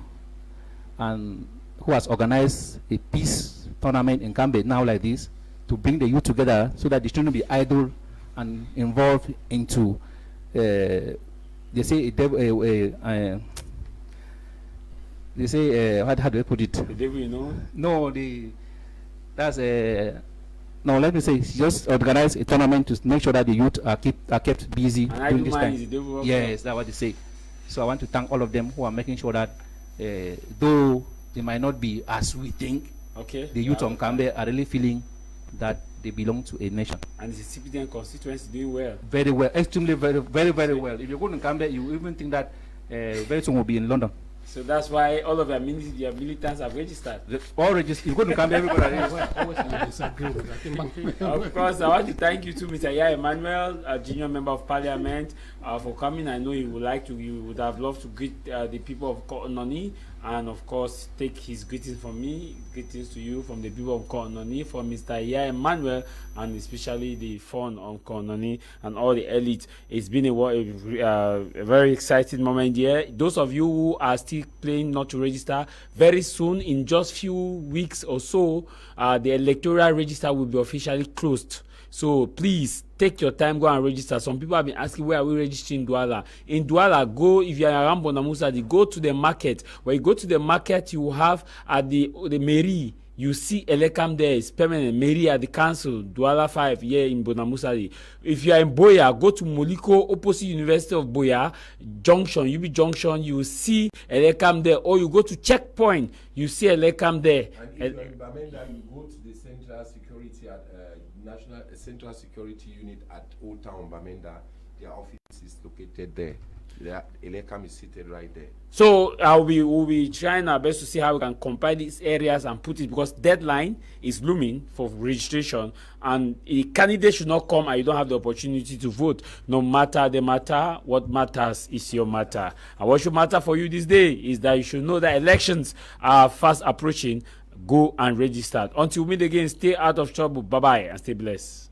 and who has organized a peace tournament in Cambe now like this, to bring the youth together so that they shouldn't be idle and involved into they say how do they put it? The devil, you know? No, no, let me say, just organize a tournament to make sure that the youth are kept busy during this time. Yes, that's what they say. So I want to thank all of them who are making sure that though they might not be as we think, the youth on Cambe are really feeling that they belong to a nation. And the CPDM constituency doing well. Very well, extremely very well. If you go to Cambe, you even think that very soon we'll be in London. So that's why all of their militants have registered. All registered. You go to Cambe, everybody Of course, I want to thank you too, Mr. Yah Emmanuel, a junior member of parliament, for coming. I know you would have loved to greet the people of Ko'ononi, and of course take his greetings from me, greetings to you from the people of Ko'ononi, from Mr. Yah Emmanuel, and especially the fun on Ko'ononi and all the elite. It's been a very exciting moment here. Those of you who are still planning not to register, very soon, in just few weeks or so, the electoral register will be officially closed. So please take your time, go and register. Some people have been asking, where are we registering in Douala? In Douala, go, if you are around Bonamusadi, go to the market. When you go to the market, you will have at the mairie, You see Elekam there is permanent. Mary at the council, Douala 5 here in Bonamusali. If you are in Boya, go to Moliko, opposite University of Boya, Junction, UB Junction, you will see Elekam there. Or you go to Checkpoint, you see Elekam there. And if you're in Bamenda, you go to the Central Security at National Central Security Unit at Old Town Bamenda. Their office is located there. Elekam is seated right there. So we'll be trying our best to see how we can compile these areas and put it, because deadline is looming for registration, and a candidate should not come and you don't have the opportunity to vote. No matter the matter, what matters is your matter. And what should matter for you this day is that you should know that elections are fast approaching. Go and register. Until we meet again, stay out of trouble. Bye-bye and stay blessed.